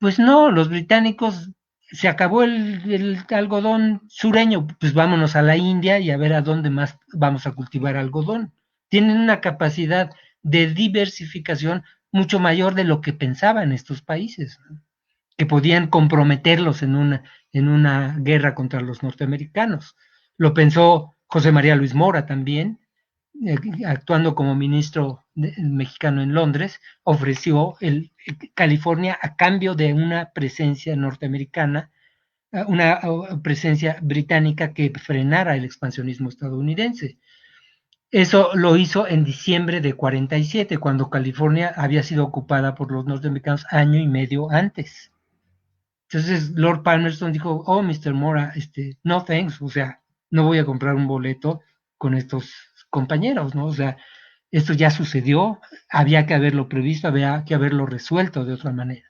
Pues no, los británicos, se acabó el algodón sureño, pues vámonos a la India y a ver a dónde más vamos a cultivar algodón. Tienen una capacidad de diversificación mucho mayor de lo que pensaban estos países, ¿no? Que podían comprometerlos en una guerra contra los norteamericanos. Lo pensó José María Luis Mora también, actuando como ministro mexicano en Londres, ofreció California a cambio de una presencia norteamericana, una presencia británica que frenara el expansionismo estadounidense. Eso lo hizo en diciembre de 47, cuando California había sido ocupada por los norteamericanos año y medio antes. Entonces Lord Palmerston dijo, oh, Mr. Mora, no thanks, o sea, no voy a comprar un boleto con estos compañeros, ¿no? O sea, esto ya sucedió, había que haberlo previsto, había que haberlo resuelto de otra manera.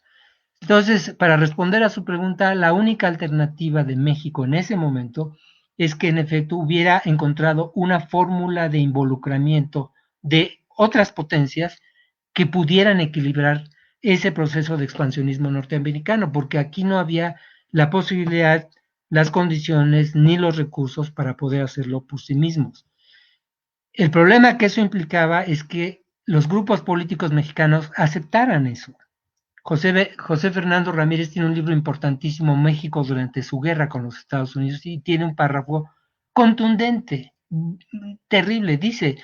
Entonces, para responder a su pregunta, la única alternativa de México en ese momento es que en efecto hubiera encontrado una fórmula de involucramiento de otras potencias que pudieran equilibrar ese proceso de expansionismo norteamericano, porque aquí no había la posibilidad, las condiciones ni los recursos para poder hacerlo por sí mismos. El problema que eso implicaba es que los grupos políticos mexicanos aceptaran eso. José Fernando Ramírez tiene un libro importantísimo, México durante su guerra con los Estados Unidos, y tiene un párrafo contundente, terrible. Dice,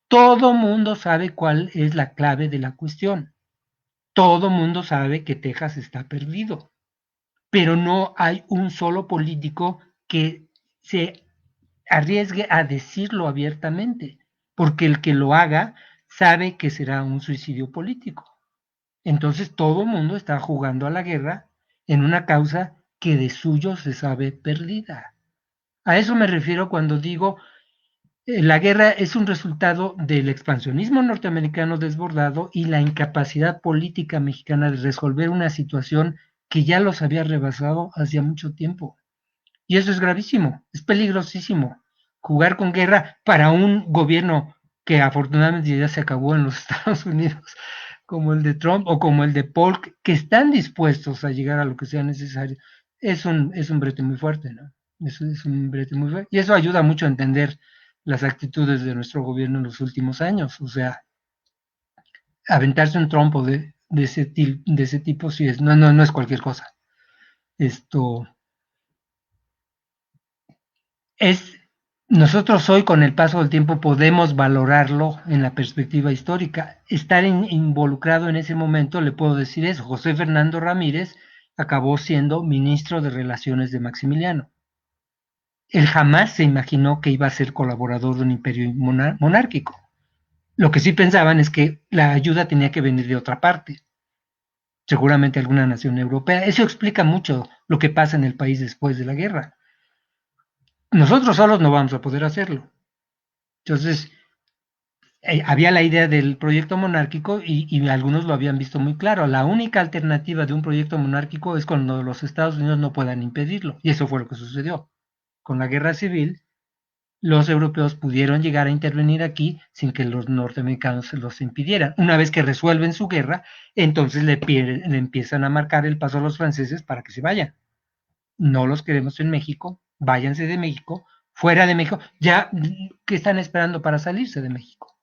todo mundo sabe cuál es la clave de la cuestión. Todo mundo sabe que Texas está perdido, pero no hay un solo político que se arriesgue a decirlo abiertamente, porque el que lo haga sabe que será un suicidio político. Entonces todo el mundo está jugando a la guerra en una causa que de suyo se sabe perdida. A eso me refiero cuando digo, La guerra es un resultado del expansionismo norteamericano desbordado y la incapacidad política mexicana de resolver una situación que ya los había rebasado hacía mucho tiempo. Y eso es gravísimo, es peligrosísimo. Jugar con guerra para un gobierno que afortunadamente ya se acabó en los Estados Unidos, como el de Trump o como el de Polk, que están dispuestos a llegar a lo que sea necesario, es un brete muy fuerte, ¿no? Eso es un brete muy fuerte. Y eso ayuda mucho a entender las actitudes de nuestro gobierno en los últimos años. O sea, aventarse un trompo de ese tipo sí es, no es cualquier cosa. Esto es, nosotros hoy con el paso del tiempo podemos valorarlo en la perspectiva histórica. Estar involucrado en ese momento, le puedo decir eso, José Fernando Ramírez acabó siendo ministro de Relaciones de Maximiliano. Él jamás se imaginó que iba a ser colaborador de un imperio monárquico. Lo que sí pensaban es que la ayuda tenía que venir de otra parte, seguramente alguna nación europea. Eso explica mucho lo que pasa en el país después de la guerra. Nosotros solos no vamos a poder hacerlo. Entonces, había la idea del proyecto monárquico y algunos lo habían visto muy claro. La única alternativa de un proyecto monárquico es cuando los Estados Unidos no puedan impedirlo. Y eso fue lo que sucedió. Con la guerra civil, los europeos pudieron llegar a intervenir aquí sin que los norteamericanos se los impidieran. Una vez que resuelven su guerra, entonces le empiezan a marcar el paso a los franceses para que se vayan. No los queremos en México, váyanse de México, fuera de México. Ya, ¿qué están esperando para salirse de México?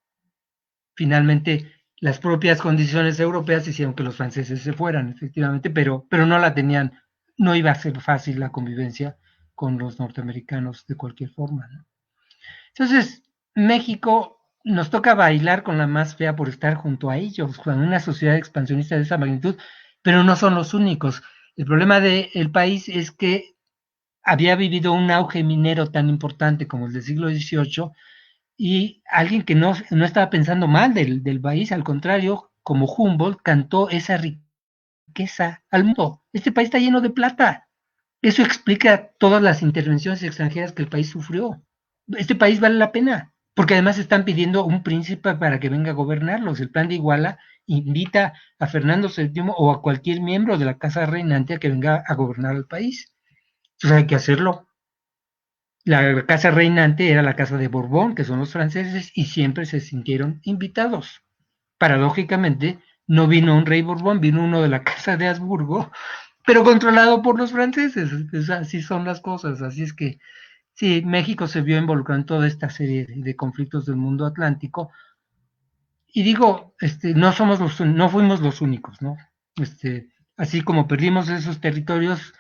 Finalmente, las propias condiciones europeas hicieron que los franceses se fueran, efectivamente, pero no la tenían, no iba a ser fácil la convivencia con los norteamericanos de cualquier forma, ¿no? Entonces, México nos toca bailar con la más fea por estar junto a ellos, con una sociedad expansionista de esa magnitud, pero no son los únicos. El problema del país es que había vivido un auge minero tan importante como el del siglo XVIII y alguien que no estaba pensando mal del país, al contrario, como Humboldt, cantó esa riqueza al mundo. Este país está lleno de plata. Eso explica todas las intervenciones extranjeras que el país sufrió. Este país vale la pena, porque además están pidiendo un príncipe para que venga a gobernarlos. El plan de Iguala invita a Fernando VII o a cualquier miembro de la casa reinante a que venga a gobernar el país. Entonces hay que hacerlo. La casa reinante era la casa de Borbón, que son los franceses, y siempre se sintieron invitados. Paradójicamente, no vino un rey Borbón, vino uno de la casa de Habsburgo, pero controlado por los franceses. Pues así son las cosas. Así es que sí, México se vio involucrado en toda esta serie de conflictos del mundo atlántico. Y digo, no fuimos los únicos, ¿no? Así como perdimos esos territorios,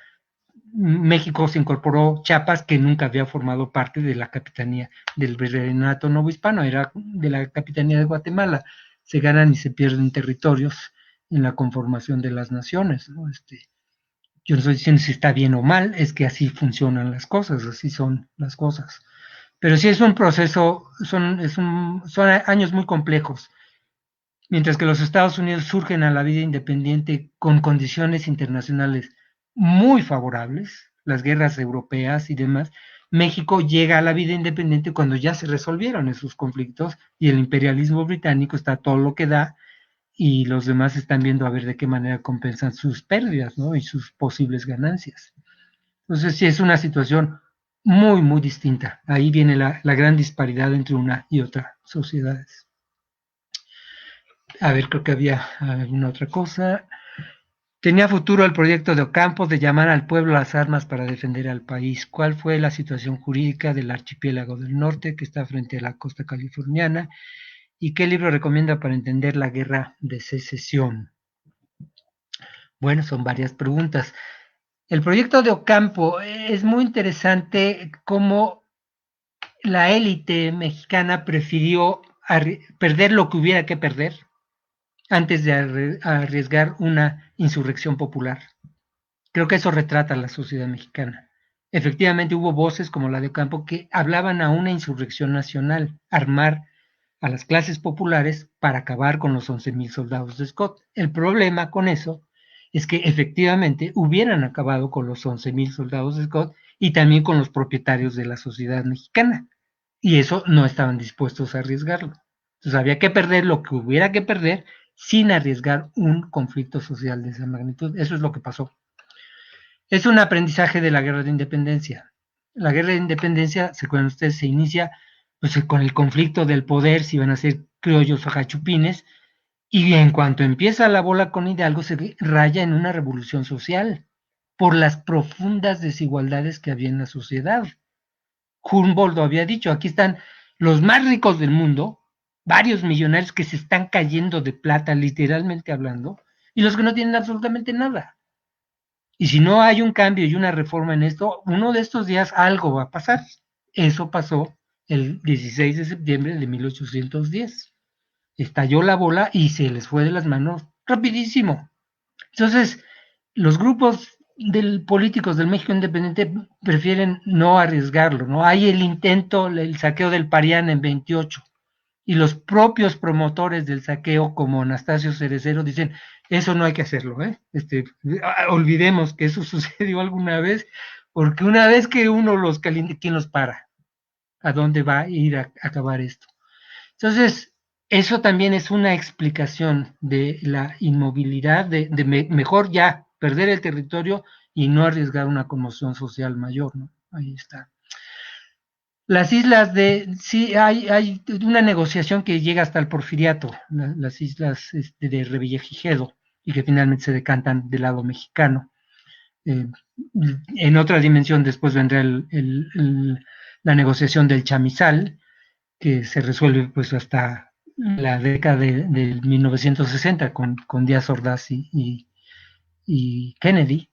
México se incorporó Chiapas, que nunca había formado parte de la capitanía del virreinato novohispano, era de la capitanía de Guatemala. Se ganan y se pierden territorios en la conformación de las naciones, ¿no? Yo no estoy diciendo si está bien o mal, es que así funcionan las cosas, así son las cosas. Pero sí es un proceso, son años muy complejos. Mientras que los Estados Unidos surgen a la vida independiente con condiciones internacionales muy favorables, las guerras europeas y demás, México llega a la vida independiente cuando ya se resolvieron esos conflictos y el imperialismo británico está todo lo que da y los demás están viendo a ver de qué manera compensan sus pérdidas, ¿no? Y sus posibles ganancias. Entonces sí es una situación muy, muy distinta. Ahí viene la gran disparidad entre una y otra sociedades. A ver, creo que había alguna otra cosa. Tenía futuro el proyecto de Ocampo de llamar al pueblo a las armas para defender al país. ¿Cuál fue la situación jurídica del archipiélago del norte que está frente a la costa californiana? ¿Y qué libro recomienda para entender la guerra de secesión? Bueno, son varias preguntas. El proyecto de Ocampo es muy interesante cómo la élite mexicana prefirió perder lo que hubiera que perder antes de arriesgar una insurrección popular. Creo que eso retrata a la sociedad mexicana. Efectivamente hubo voces como la de Ocampo que hablaban a una insurrección nacional, armar a las clases populares para acabar con los 11,000 soldados de Scott. El problema con eso es que efectivamente hubieran acabado con los 11,000 soldados de Scott y también con los propietarios de la sociedad mexicana. y eso no estaban dispuestos a arriesgarlo. Entonces había que perder lo que hubiera que perder sin arriesgar un conflicto social de esa magnitud. Eso es lo que pasó. Es un aprendizaje de la guerra de independencia. La guerra de independencia, se acuerdan ustedes, se inicia pues, con el conflicto del poder, si van a ser criollos o jachupines, y en cuanto empieza la bola con Hidalgo, se raya en una revolución social por las profundas desigualdades que había en la sociedad. Humboldt lo había dicho, aquí están los más ricos del mundo, varios millonarios que se están cayendo de plata, literalmente hablando, y los que no tienen absolutamente nada. Y si no hay un cambio y una reforma en esto, uno de estos días algo va a pasar. Eso pasó el 16 de septiembre de 1810. Estalló la bola y se les fue de las manos rapidísimo. Entonces, los grupos políticos del México independiente prefieren no arriesgarlo, ¿no? Hay el intento, el saqueo del Parián en 28, y los propios promotores del saqueo, como Anastasio Cerecero, dicen, eso no hay que hacerlo, ¿eh? Olvidemos que eso sucedió alguna vez, porque una vez que uno los caliente, ¿quién los para? ¿A dónde va a ir a acabar esto? Entonces, eso también es una explicación de la inmovilidad, de mejor ya perder el territorio y no arriesgar una conmoción social mayor, ¿no? Ahí está. Las islas sí, hay una negociación que llega hasta el Porfiriato, las islas de Revillagigedo, y que finalmente se decantan del lado mexicano. En otra dimensión después vendrá la negociación del Chamizal, que se resuelve pues hasta la década de 1960 con Díaz Ordaz y Kennedy,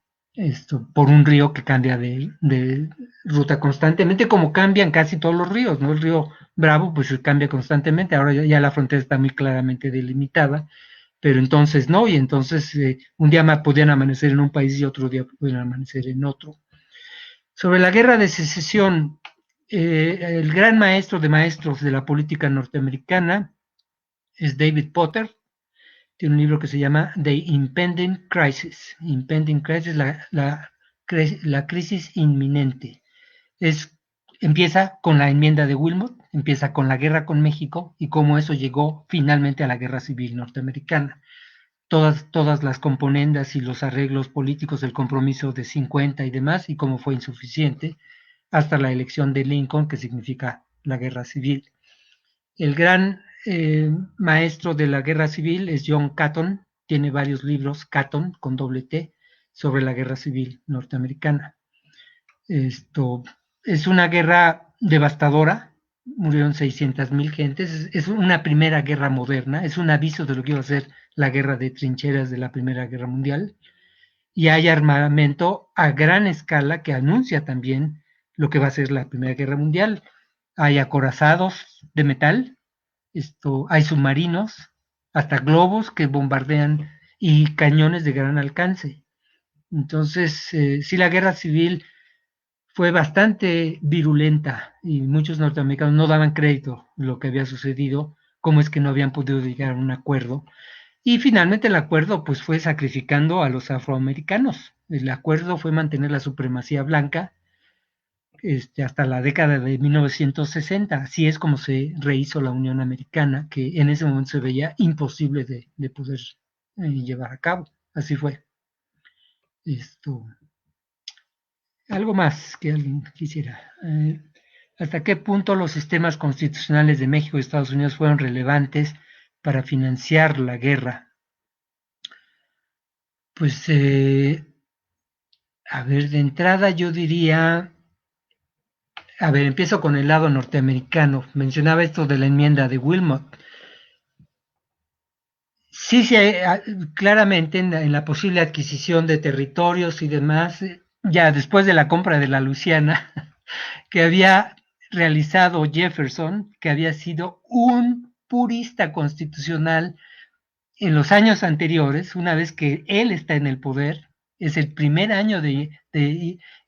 por un río que cambia de ruta constantemente, como cambian casi todos los ríos, ¿no? El río Bravo pues cambia constantemente, ahora ya la frontera está muy claramente delimitada, pero entonces no, y entonces un día podían amanecer en un país y otro día podían amanecer en otro. Sobre la guerra de secesión, el gran maestro de maestros de la política norteamericana es David Potter. Tiene un libro que se llama The Impending Crisis. Impending Crisis, la crisis inminente. Empieza con la enmienda de Wilmot, empieza con la guerra con México y cómo eso llegó finalmente a la guerra civil norteamericana. Todas las componendas y los arreglos políticos del compromiso de 50 y demás, y cómo fue insuficiente, hasta la elección de Lincoln, que significa la guerra civil. El gran maestro de la guerra civil es John Catton, tiene varios libros, Catton con doble T, sobre la guerra civil norteamericana. Esto es una guerra devastadora, murieron 600,000 gentes, es una primera guerra moderna, es un aviso de lo que iba a ser la guerra de trincheras de la Primera Guerra Mundial, y hay armamento a gran escala que anuncia también lo que va a ser la Primera Guerra Mundial. Hay acorazados de metal, hay submarinos, hasta globos que bombardean y cañones de gran alcance. Entonces, sí, la guerra civil fue bastante virulenta y muchos norteamericanos no daban crédito a lo que había sucedido, cómo es que no habían podido llegar a un acuerdo. Y finalmente el acuerdo pues fue sacrificando a los afroamericanos. El acuerdo fue mantener la supremacía blanca hasta la década de 1960. Así es como se rehizo la Unión Americana, que en ese momento se veía imposible de poder llevar a cabo. Así fue. Algo más que alguien quisiera. ¿Hasta qué punto los sistemas constitucionales de México y Estados Unidos fueron relevantes para financiar la guerra? Pues, a ver, de entrada yo diría, a ver, empiezo con el lado norteamericano. Mencionaba esto de la enmienda de Wilmot. Sí, claramente en la posible adquisición de territorios y demás, ya después de la compra de la Luisiana, que había realizado Jefferson, que había sido un purista constitucional en los años anteriores, una vez que él está en el poder, es el primer año de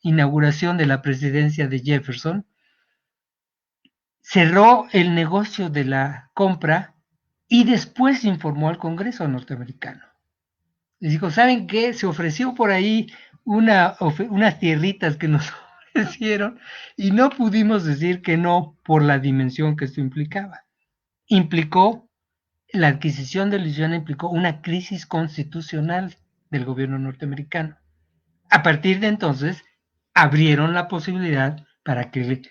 inauguración de la presidencia de Jefferson, cerró el negocio de la compra y después informó al Congreso norteamericano. Les dijo, ¿saben qué? Se ofreció por ahí unas tierritas que nos ofrecieron y no pudimos decir que no por la dimensión que esto implicaba. Implicó, la adquisición de Luisiana implicó una crisis constitucional del gobierno norteamericano. A partir de entonces, abrieron la posibilidad para que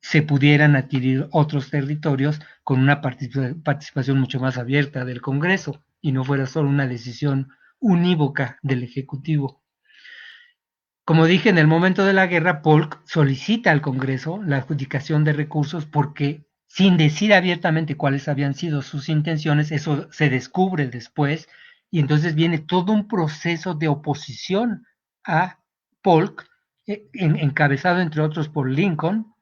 se pudieran adquirir otros territorios con una participación mucho más abierta del Congreso y no fuera solo una decisión unívoca del Ejecutivo. Como dije, en el momento de la guerra, Polk solicita al Congreso la adjudicación de recursos porque, sin decir abiertamente cuáles habían sido sus intenciones, eso se descubre después, y entonces viene todo un proceso de oposición a Polk, encabezado entre otros por Lincoln,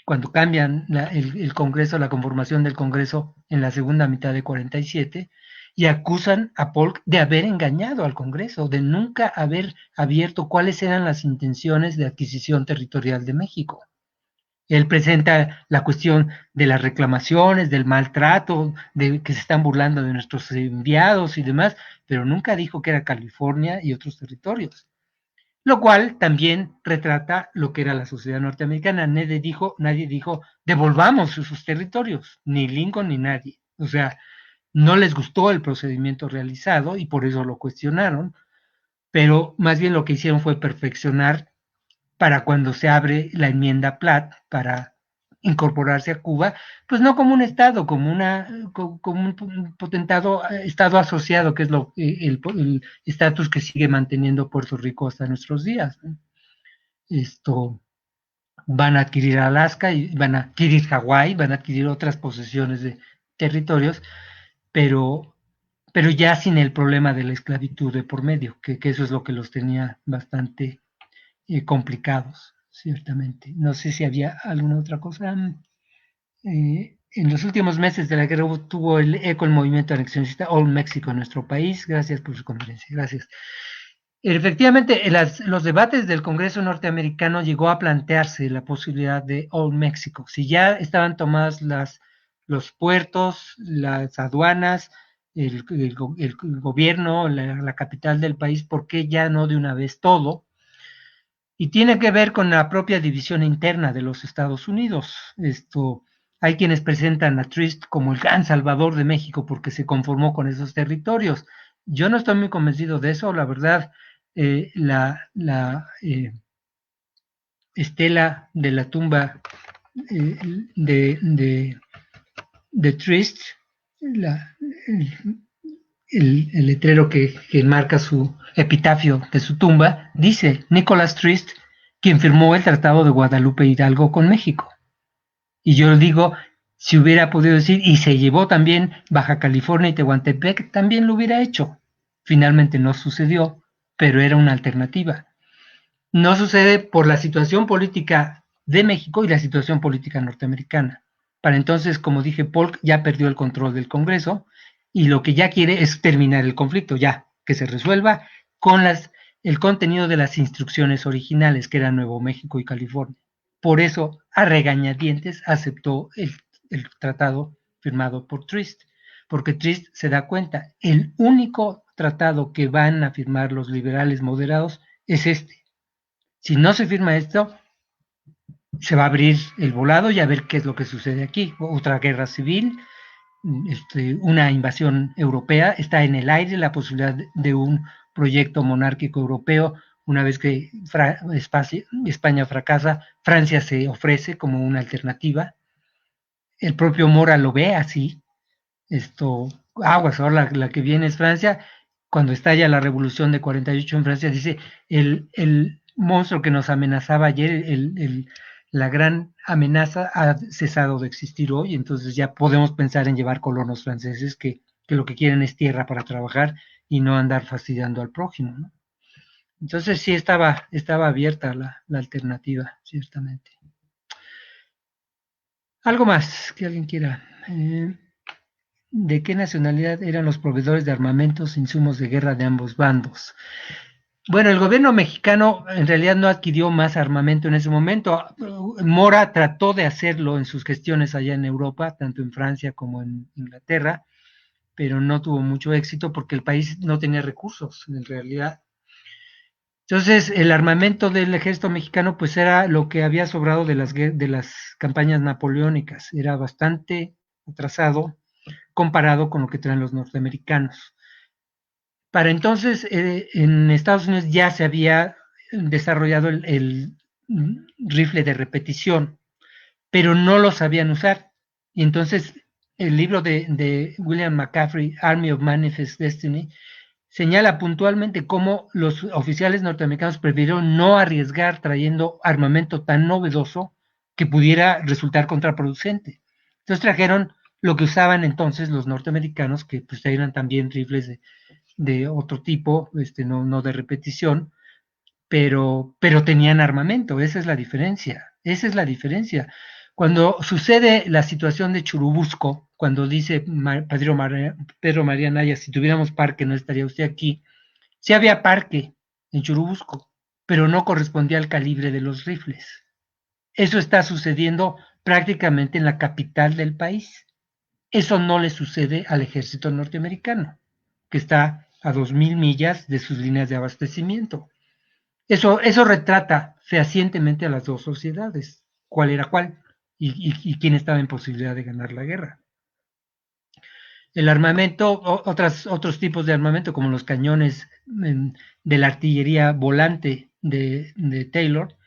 cuando cambian el Congreso, la conformación del Congreso en la segunda mitad de 47, y acusan a Polk de haber engañado al Congreso, de nunca haber abierto cuáles eran las intenciones de adquisición territorial de México. Él presenta la cuestión de las reclamaciones, del maltrato, de que se están burlando de nuestros enviados y demás, pero nunca dijo que era California y otros territorios. Lo cual también retrata lo que era la sociedad norteamericana. Nadie dijo, devolvamos sus territorios, ni Lincoln ni nadie. O sea, no les gustó el procedimiento realizado y por eso lo cuestionaron, pero más bien lo que hicieron fue perfeccionar para cuando se abre la enmienda Platt para incorporarse a Cuba, pues no como un estado, como un potentado estado asociado, que es el estatus que sigue manteniendo Puerto Rico hasta nuestros días. Esto van a adquirir Alaska y van a adquirir Hawái, van a adquirir otras posesiones de territorios, pero ya sin el problema de la esclavitud de por medio, que eso es lo que los tenía bastante complicados, ciertamente. No sé si había alguna otra cosa. En los últimos meses de la guerra tuvo el eco el movimiento anexionista All Mexico en nuestro país. Gracias por su conferencia. Gracias. Efectivamente, los debates del Congreso norteamericano llegó a plantearse la posibilidad de All Mexico. Si ya estaban tomadas los puertos, las aduanas, el gobierno, la capital del país, ¿por qué ya no de una vez todo? Y tiene que ver con la propia división interna de los Estados Unidos. Hay quienes presentan a Trist como el gran salvador de México porque se conformó con esos territorios. Yo no estoy muy convencido de eso, la verdad. La estela de la tumba eh, de Trist, el letrero que marca su epitafio de su tumba, dice Nicholas Trist, quien firmó el Tratado de Guadalupe Hidalgo con México. Y yo digo, si hubiera podido decir, y se llevó también Baja California y Tehuantepec, también lo hubiera hecho. Finalmente no sucedió, pero era una alternativa. No sucede por la situación política de México y la situación política norteamericana. Para entonces, como dije, Polk ya perdió el control del Congreso y lo que ya quiere es terminar el conflicto, ya, que se resuelva con el contenido de las instrucciones originales, que eran Nuevo México y California. Por eso, a regañadientes, aceptó el tratado firmado por Trist, porque Trist se da cuenta, el único tratado que van a firmar los liberales moderados es este. Si no se firma esto, se va a abrir el volado y a ver qué es lo que sucede aquí. Otra guerra civil, una invasión europea, está en el aire la posibilidad de un proyecto monárquico europeo. Una vez que España fracasa, Francia se ofrece como una alternativa. El propio Mora lo ve así. Aguas, ahora la que viene es Francia. Cuando estalla la revolución de 48 en Francia, dice, el monstruo que nos amenazaba ayer, la gran amenaza ha cesado de existir hoy, entonces ya podemos pensar en llevar colonos franceses que lo que quieren es tierra para trabajar y no andar fastidiando al prójimo, ¿no? Entonces sí estaba abierta la alternativa, ciertamente. Algo más que alguien quiera. ¿De qué nacionalidad eran los proveedores de armamentos e insumos de guerra de ambos bandos? Bueno, el gobierno mexicano en realidad no adquirió más armamento en ese momento. Mora trató de hacerlo en sus gestiones allá en Europa, tanto en Francia como en Inglaterra, pero no tuvo mucho éxito porque el país no tenía recursos en realidad. Entonces, el armamento del ejército mexicano, pues era lo que había sobrado de las campañas napoleónicas. Era bastante atrasado comparado con lo que traen los norteamericanos. Para entonces, en Estados Unidos ya se había desarrollado el rifle de repetición, pero no lo sabían usar. Y entonces, el libro de William McCaffrey, Army of Manifest Destiny, señala puntualmente cómo los oficiales norteamericanos prefirieron no arriesgar trayendo armamento tan novedoso que pudiera resultar contraproducente. Entonces trajeron lo que usaban entonces los norteamericanos, que pues eran también rifles de otro tipo, no de repetición, pero tenían armamento. Esa es la diferencia. Esa es la diferencia. Cuando sucede la situación de Churubusco, cuando dice Pedro María Naya, si tuviéramos parque no estaría usted aquí, sí había parque en Churubusco, pero no correspondía al calibre de los rifles. Eso está sucediendo prácticamente en la capital del país. Eso no le sucede al ejército norteamericano, que está a 2000 millas de sus líneas de abastecimiento. Eso retrata fehacientemente a las dos sociedades, cuál era cuál y quién estaba en posibilidad de ganar la guerra. El armamento, otros tipos de armamento, como los cañones de la artillería volante de Taylor,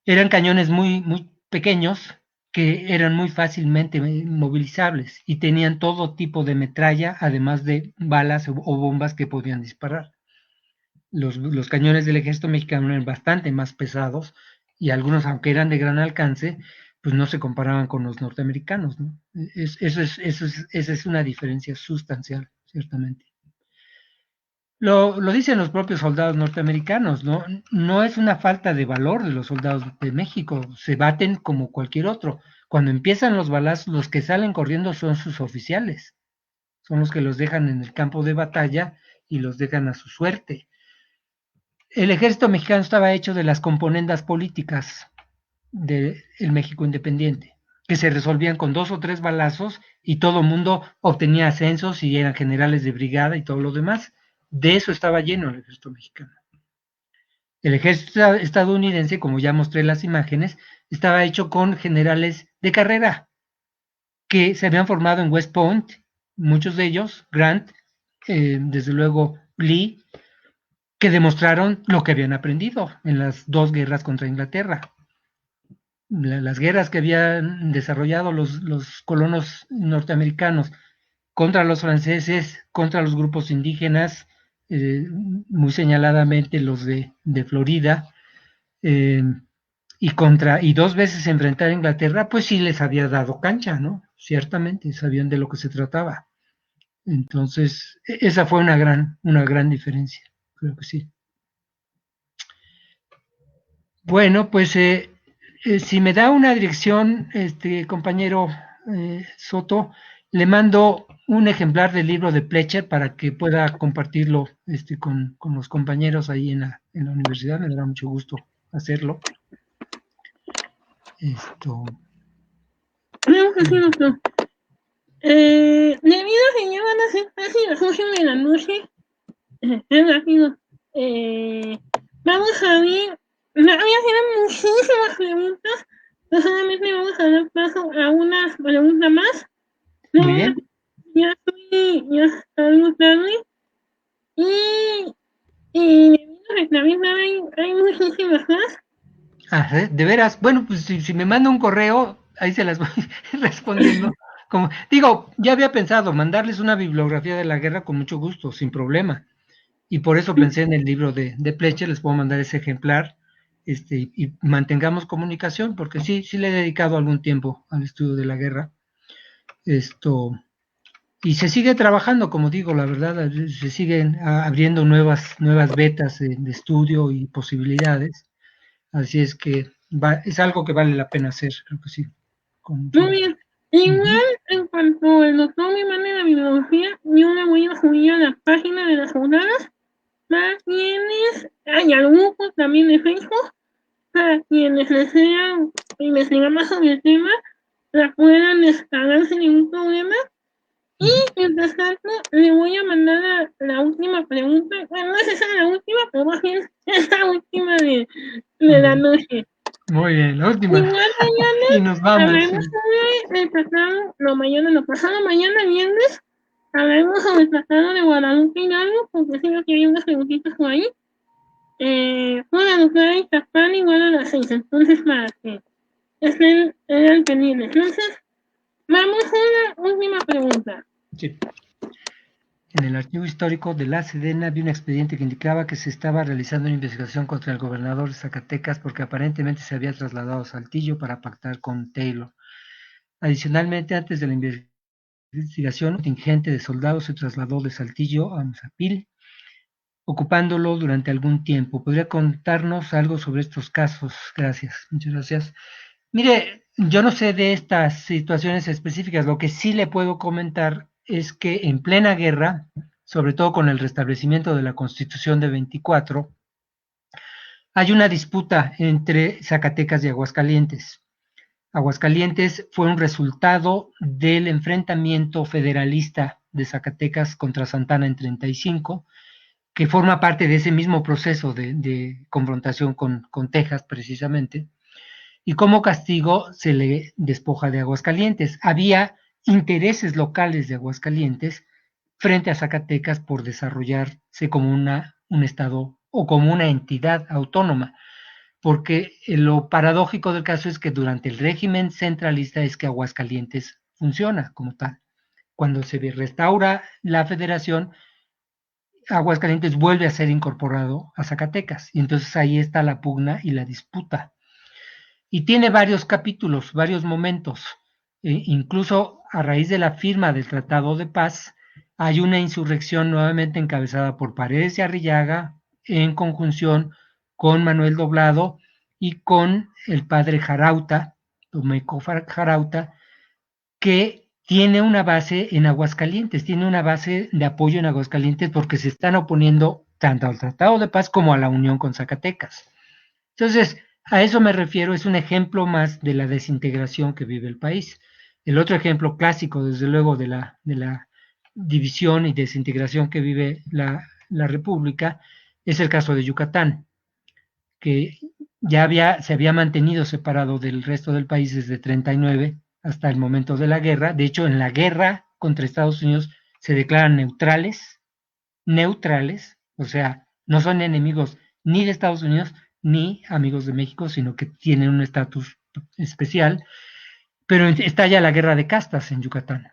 eran cañones muy pequeños que eran muy fácilmente movilizables y tenían todo tipo de metralla, además de balas o bombas que podían disparar. Los cañones del ejército mexicano eran bastante más pesados y algunos, aunque eran de gran alcance, pues no se comparaban con los norteamericanos, ¿no? Esa es una diferencia sustancial, ciertamente. Lo dicen los propios soldados norteamericanos, ¿no? No es una falta de valor de los soldados de México, se baten como cualquier otro. Cuando empiezan los balazos, los que salen corriendo son sus oficiales, son los que los dejan en el campo de batalla y los dejan a su suerte. El ejército mexicano estaba hecho de las componendas políticas del México independiente, que se resolvían con 2 o 3 balazos y todo el mundo obtenía ascensos y eran generales de brigada y todo lo demás. De eso estaba lleno el ejército mexicano. El ejército estadounidense, como ya mostré las imágenes, estaba hecho con generales de carrera que se habían formado en West Point, muchos de ellos, Grant, desde luego Lee, que demostraron lo que habían aprendido en las 2 guerras contra Inglaterra. Las guerras que habían desarrollado los colonos norteamericanos contra los franceses, contra los grupos indígenas, muy señaladamente los de Florida, y 2 veces enfrentar a Inglaterra, pues sí les había dado cancha, ¿no? Ciertamente, sabían de lo que se trataba. Entonces, esa fue una gran diferencia, creo que sí. Bueno, pues si me da una dirección, compañero Soto, le mando un ejemplar del libro de Pletcher para que pueda compartirlo con los compañeros ahí en la universidad. Me dará mucho gusto hacerlo. Vamos a hacer esto. Debido a que ya van a ser casi las 8 de la noche, es rápido. Vamos a ver. Me voy a hacer muchísimas preguntas. No solamente vamos a dar paso a una pregunta más. Muy bien. Ya estoy tarde. Y debido a que también hay muchísimas más. De veras. Bueno, pues si me manda un correo, ahí se las voy respondiendo. Como, digo, ya había pensado mandarles una bibliografía de la guerra con mucho gusto, sin problema. Y por eso pensé en el libro de Pletcher, les puedo mandar ese ejemplar, y mantengamos comunicación, porque sí le he dedicado algún tiempo al estudio de la guerra. Y se sigue trabajando, como digo, la verdad, se siguen abriendo nuevas betas de estudio y posibilidades. Así es que es algo que vale la pena hacer, creo que sí. Muy bien. Igual, en cuanto el doctor me mande la bibliografía, yo me voy a subir a la página de las jornadas para quienes, hay al grupo también de Facebook, para quienes desean investigar más sobre el tema, la puedan descargar sin ningún problema. Y mientras tanto, le voy a mandar la última pregunta. Bueno, no es esa la última, pero más bien es la última de la noche. Muy bien, la última. Igual mañana Y nos vamos. hablaremos sobre el tratado, no, mañana no, pasado mañana viernes, hablaremos sobre el tratado de Guadalupe Hidalgo, porque creo que hay unas preguntitas por ahí. Guadalupe y Tapán igual a las 6, entonces para que estén al pendiente. Entonces, vamos a la última pregunta. Sí. En el archivo histórico de la Sedena vi un expediente que indicaba que se estaba realizando una investigación contra el gobernador de Zacatecas porque aparentemente se había trasladado a Saltillo para pactar con Taylor. Adicionalmente, antes de la investigación, un contingente de soldados se trasladó de Saltillo a Mazapil, ocupándolo durante algún tiempo. ¿Podría contarnos algo sobre estos casos? Gracias, muchas gracias. Mire, yo no sé de estas situaciones específicas. Lo que sí le puedo comentar es que en plena guerra, sobre todo con el restablecimiento de la Constitución de 24, hay una disputa entre Zacatecas y Aguascalientes. Aguascalientes fue un resultado del enfrentamiento federalista de Zacatecas contra Santana en 35, que forma parte de ese mismo proceso de confrontación con Texas precisamente, y como castigo se le despoja de Aguascalientes. Había intereses locales de Aguascalientes frente a Zacatecas por desarrollarse como un estado o como una entidad autónoma, porque lo paradójico del caso es que durante el régimen centralista es que Aguascalientes funciona como tal. Cuando se restaura la federación, Aguascalientes vuelve a ser incorporado a Zacatecas, y entonces ahí está la pugna y la disputa. Y tiene varios capítulos, varios momentos. Incluso a raíz de la firma del Tratado de Paz, hay una insurrección nuevamente encabezada por Paredes y Arrillaga, en conjunción con Manuel Doblado y con el padre Jarauta, Domeco Jarauta, que tiene una base en Aguascalientes, tiene una base de apoyo en Aguascalientes porque se están oponiendo tanto al Tratado de Paz como a la unión con Zacatecas. Entonces, a eso me refiero, es un ejemplo más de la desintegración que vive el país. El otro ejemplo clásico, desde luego, de la división y desintegración que vive la República, es el caso de Yucatán, que se había mantenido separado del resto del país desde 39 hasta el momento de la guerra. De hecho, en la guerra contra Estados Unidos se declaran neutrales, o sea, no son enemigos ni de Estados Unidos ni amigos de México, sino que tienen un estatus especial, pero estalla la guerra de castas en Yucatán.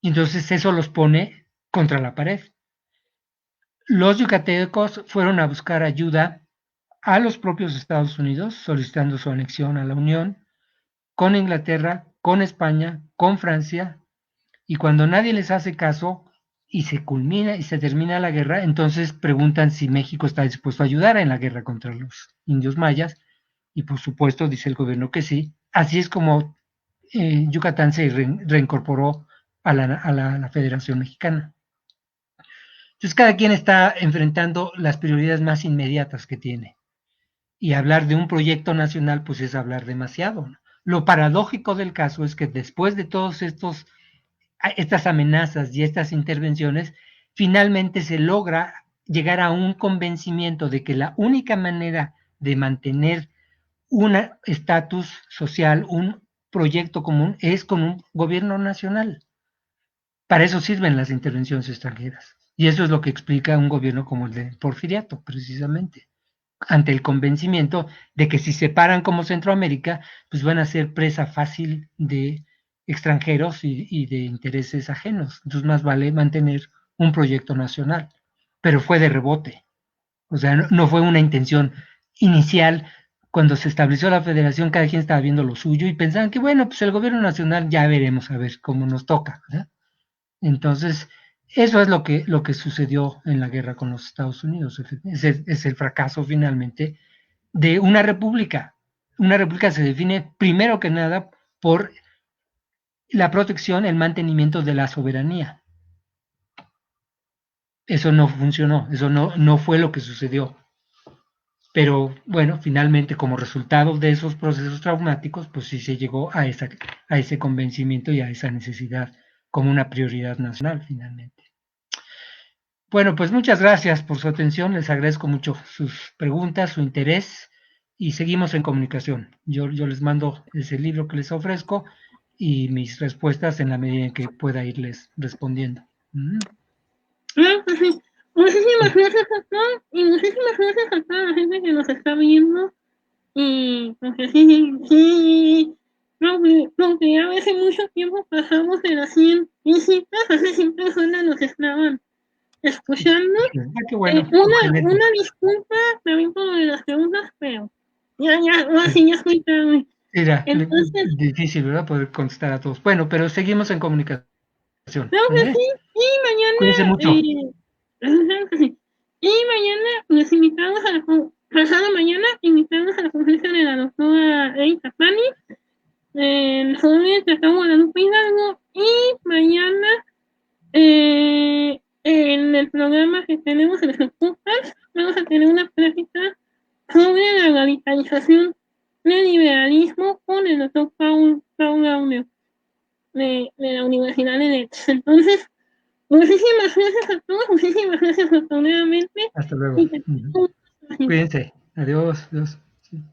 Y entonces eso los pone contra la pared. Los yucatecos fueron a buscar ayuda a los propios Estados Unidos, solicitando su anexión a la Unión, con Inglaterra, con España, con Francia, y cuando nadie les hace caso y se culmina y se termina la guerra, entonces preguntan si México está dispuesto a ayudar en la guerra contra los indios mayas, y por supuesto dice el gobierno que sí. Así es como Yucatán se reincorporó a la Federación Mexicana. Entonces cada quien está enfrentando las prioridades más inmediatas que tiene. Y hablar de un proyecto nacional, pues es hablar demasiado. Lo paradójico del caso es que después de todos estas amenazas y estas intervenciones, finalmente se logra llegar a un convencimiento de que la única manera de mantener un estatus social, un proyecto común, es con un gobierno nacional. Para eso sirven las intervenciones extranjeras. Y eso es lo que explica un gobierno como el de Porfiriato, precisamente, ante el convencimiento de que si se paran como Centroamérica, pues van a ser presa fácil de extranjeros y de intereses ajenos. Entonces más vale mantener un proyecto nacional. Pero fue de rebote. O sea, no fue una intención inicial. Cuando se estableció la federación, cada quien estaba viendo lo suyo y pensaban que, bueno, pues el gobierno nacional ya veremos a ver cómo nos toca, ¿verdad? Entonces, eso es lo que sucedió en la guerra con los Estados Unidos. Es el fracaso finalmente de una república. Una república se define primero que nada por la protección, el mantenimiento de la soberanía. Eso no funcionó, eso no fue lo que sucedió. Pero bueno, finalmente como resultado de esos procesos traumáticos, pues sí se llegó a ese convencimiento y a esa necesidad como una prioridad nacional finalmente. Bueno, pues muchas gracias por su atención, les agradezco mucho sus preguntas, su interés y seguimos en comunicación. Yo les mando ese libro que les ofrezco y mis respuestas en la medida en que pueda irles respondiendo. Claro que sí. Muchísimas gracias a todos y muchísimas gracias a toda la gente que nos está viendo. Y porque sí, porque a veces mucho tiempo pasamos en las 100 visitas, hace 100 personas nos estaban escuchando. Qué bueno, Una disculpa también por lo de las preguntas, pero así ya estoy tarde. Era Entonces, difícil, ¿verdad? Poder contestar a todos. Bueno, pero seguimos en comunicación. creo que sí, y Cuídense mañana, mucho. y mañana les invitamos a pasado mañana, invitamos a la conferencia de la doctora Erika Pani, sobre el Tratado Guadalupe Hidalgo, y mañana, en el programa que tenemos en los podcast, vamos a tener una plática sobre la radicalización del liberalismo con el doctor Paul Gaudio de la Universidad de Leeds. Entonces, muchísimas gracias a todos, muchísimas gracias nuevamente. Hasta luego. Cuídense. Adiós. Adiós. Sí.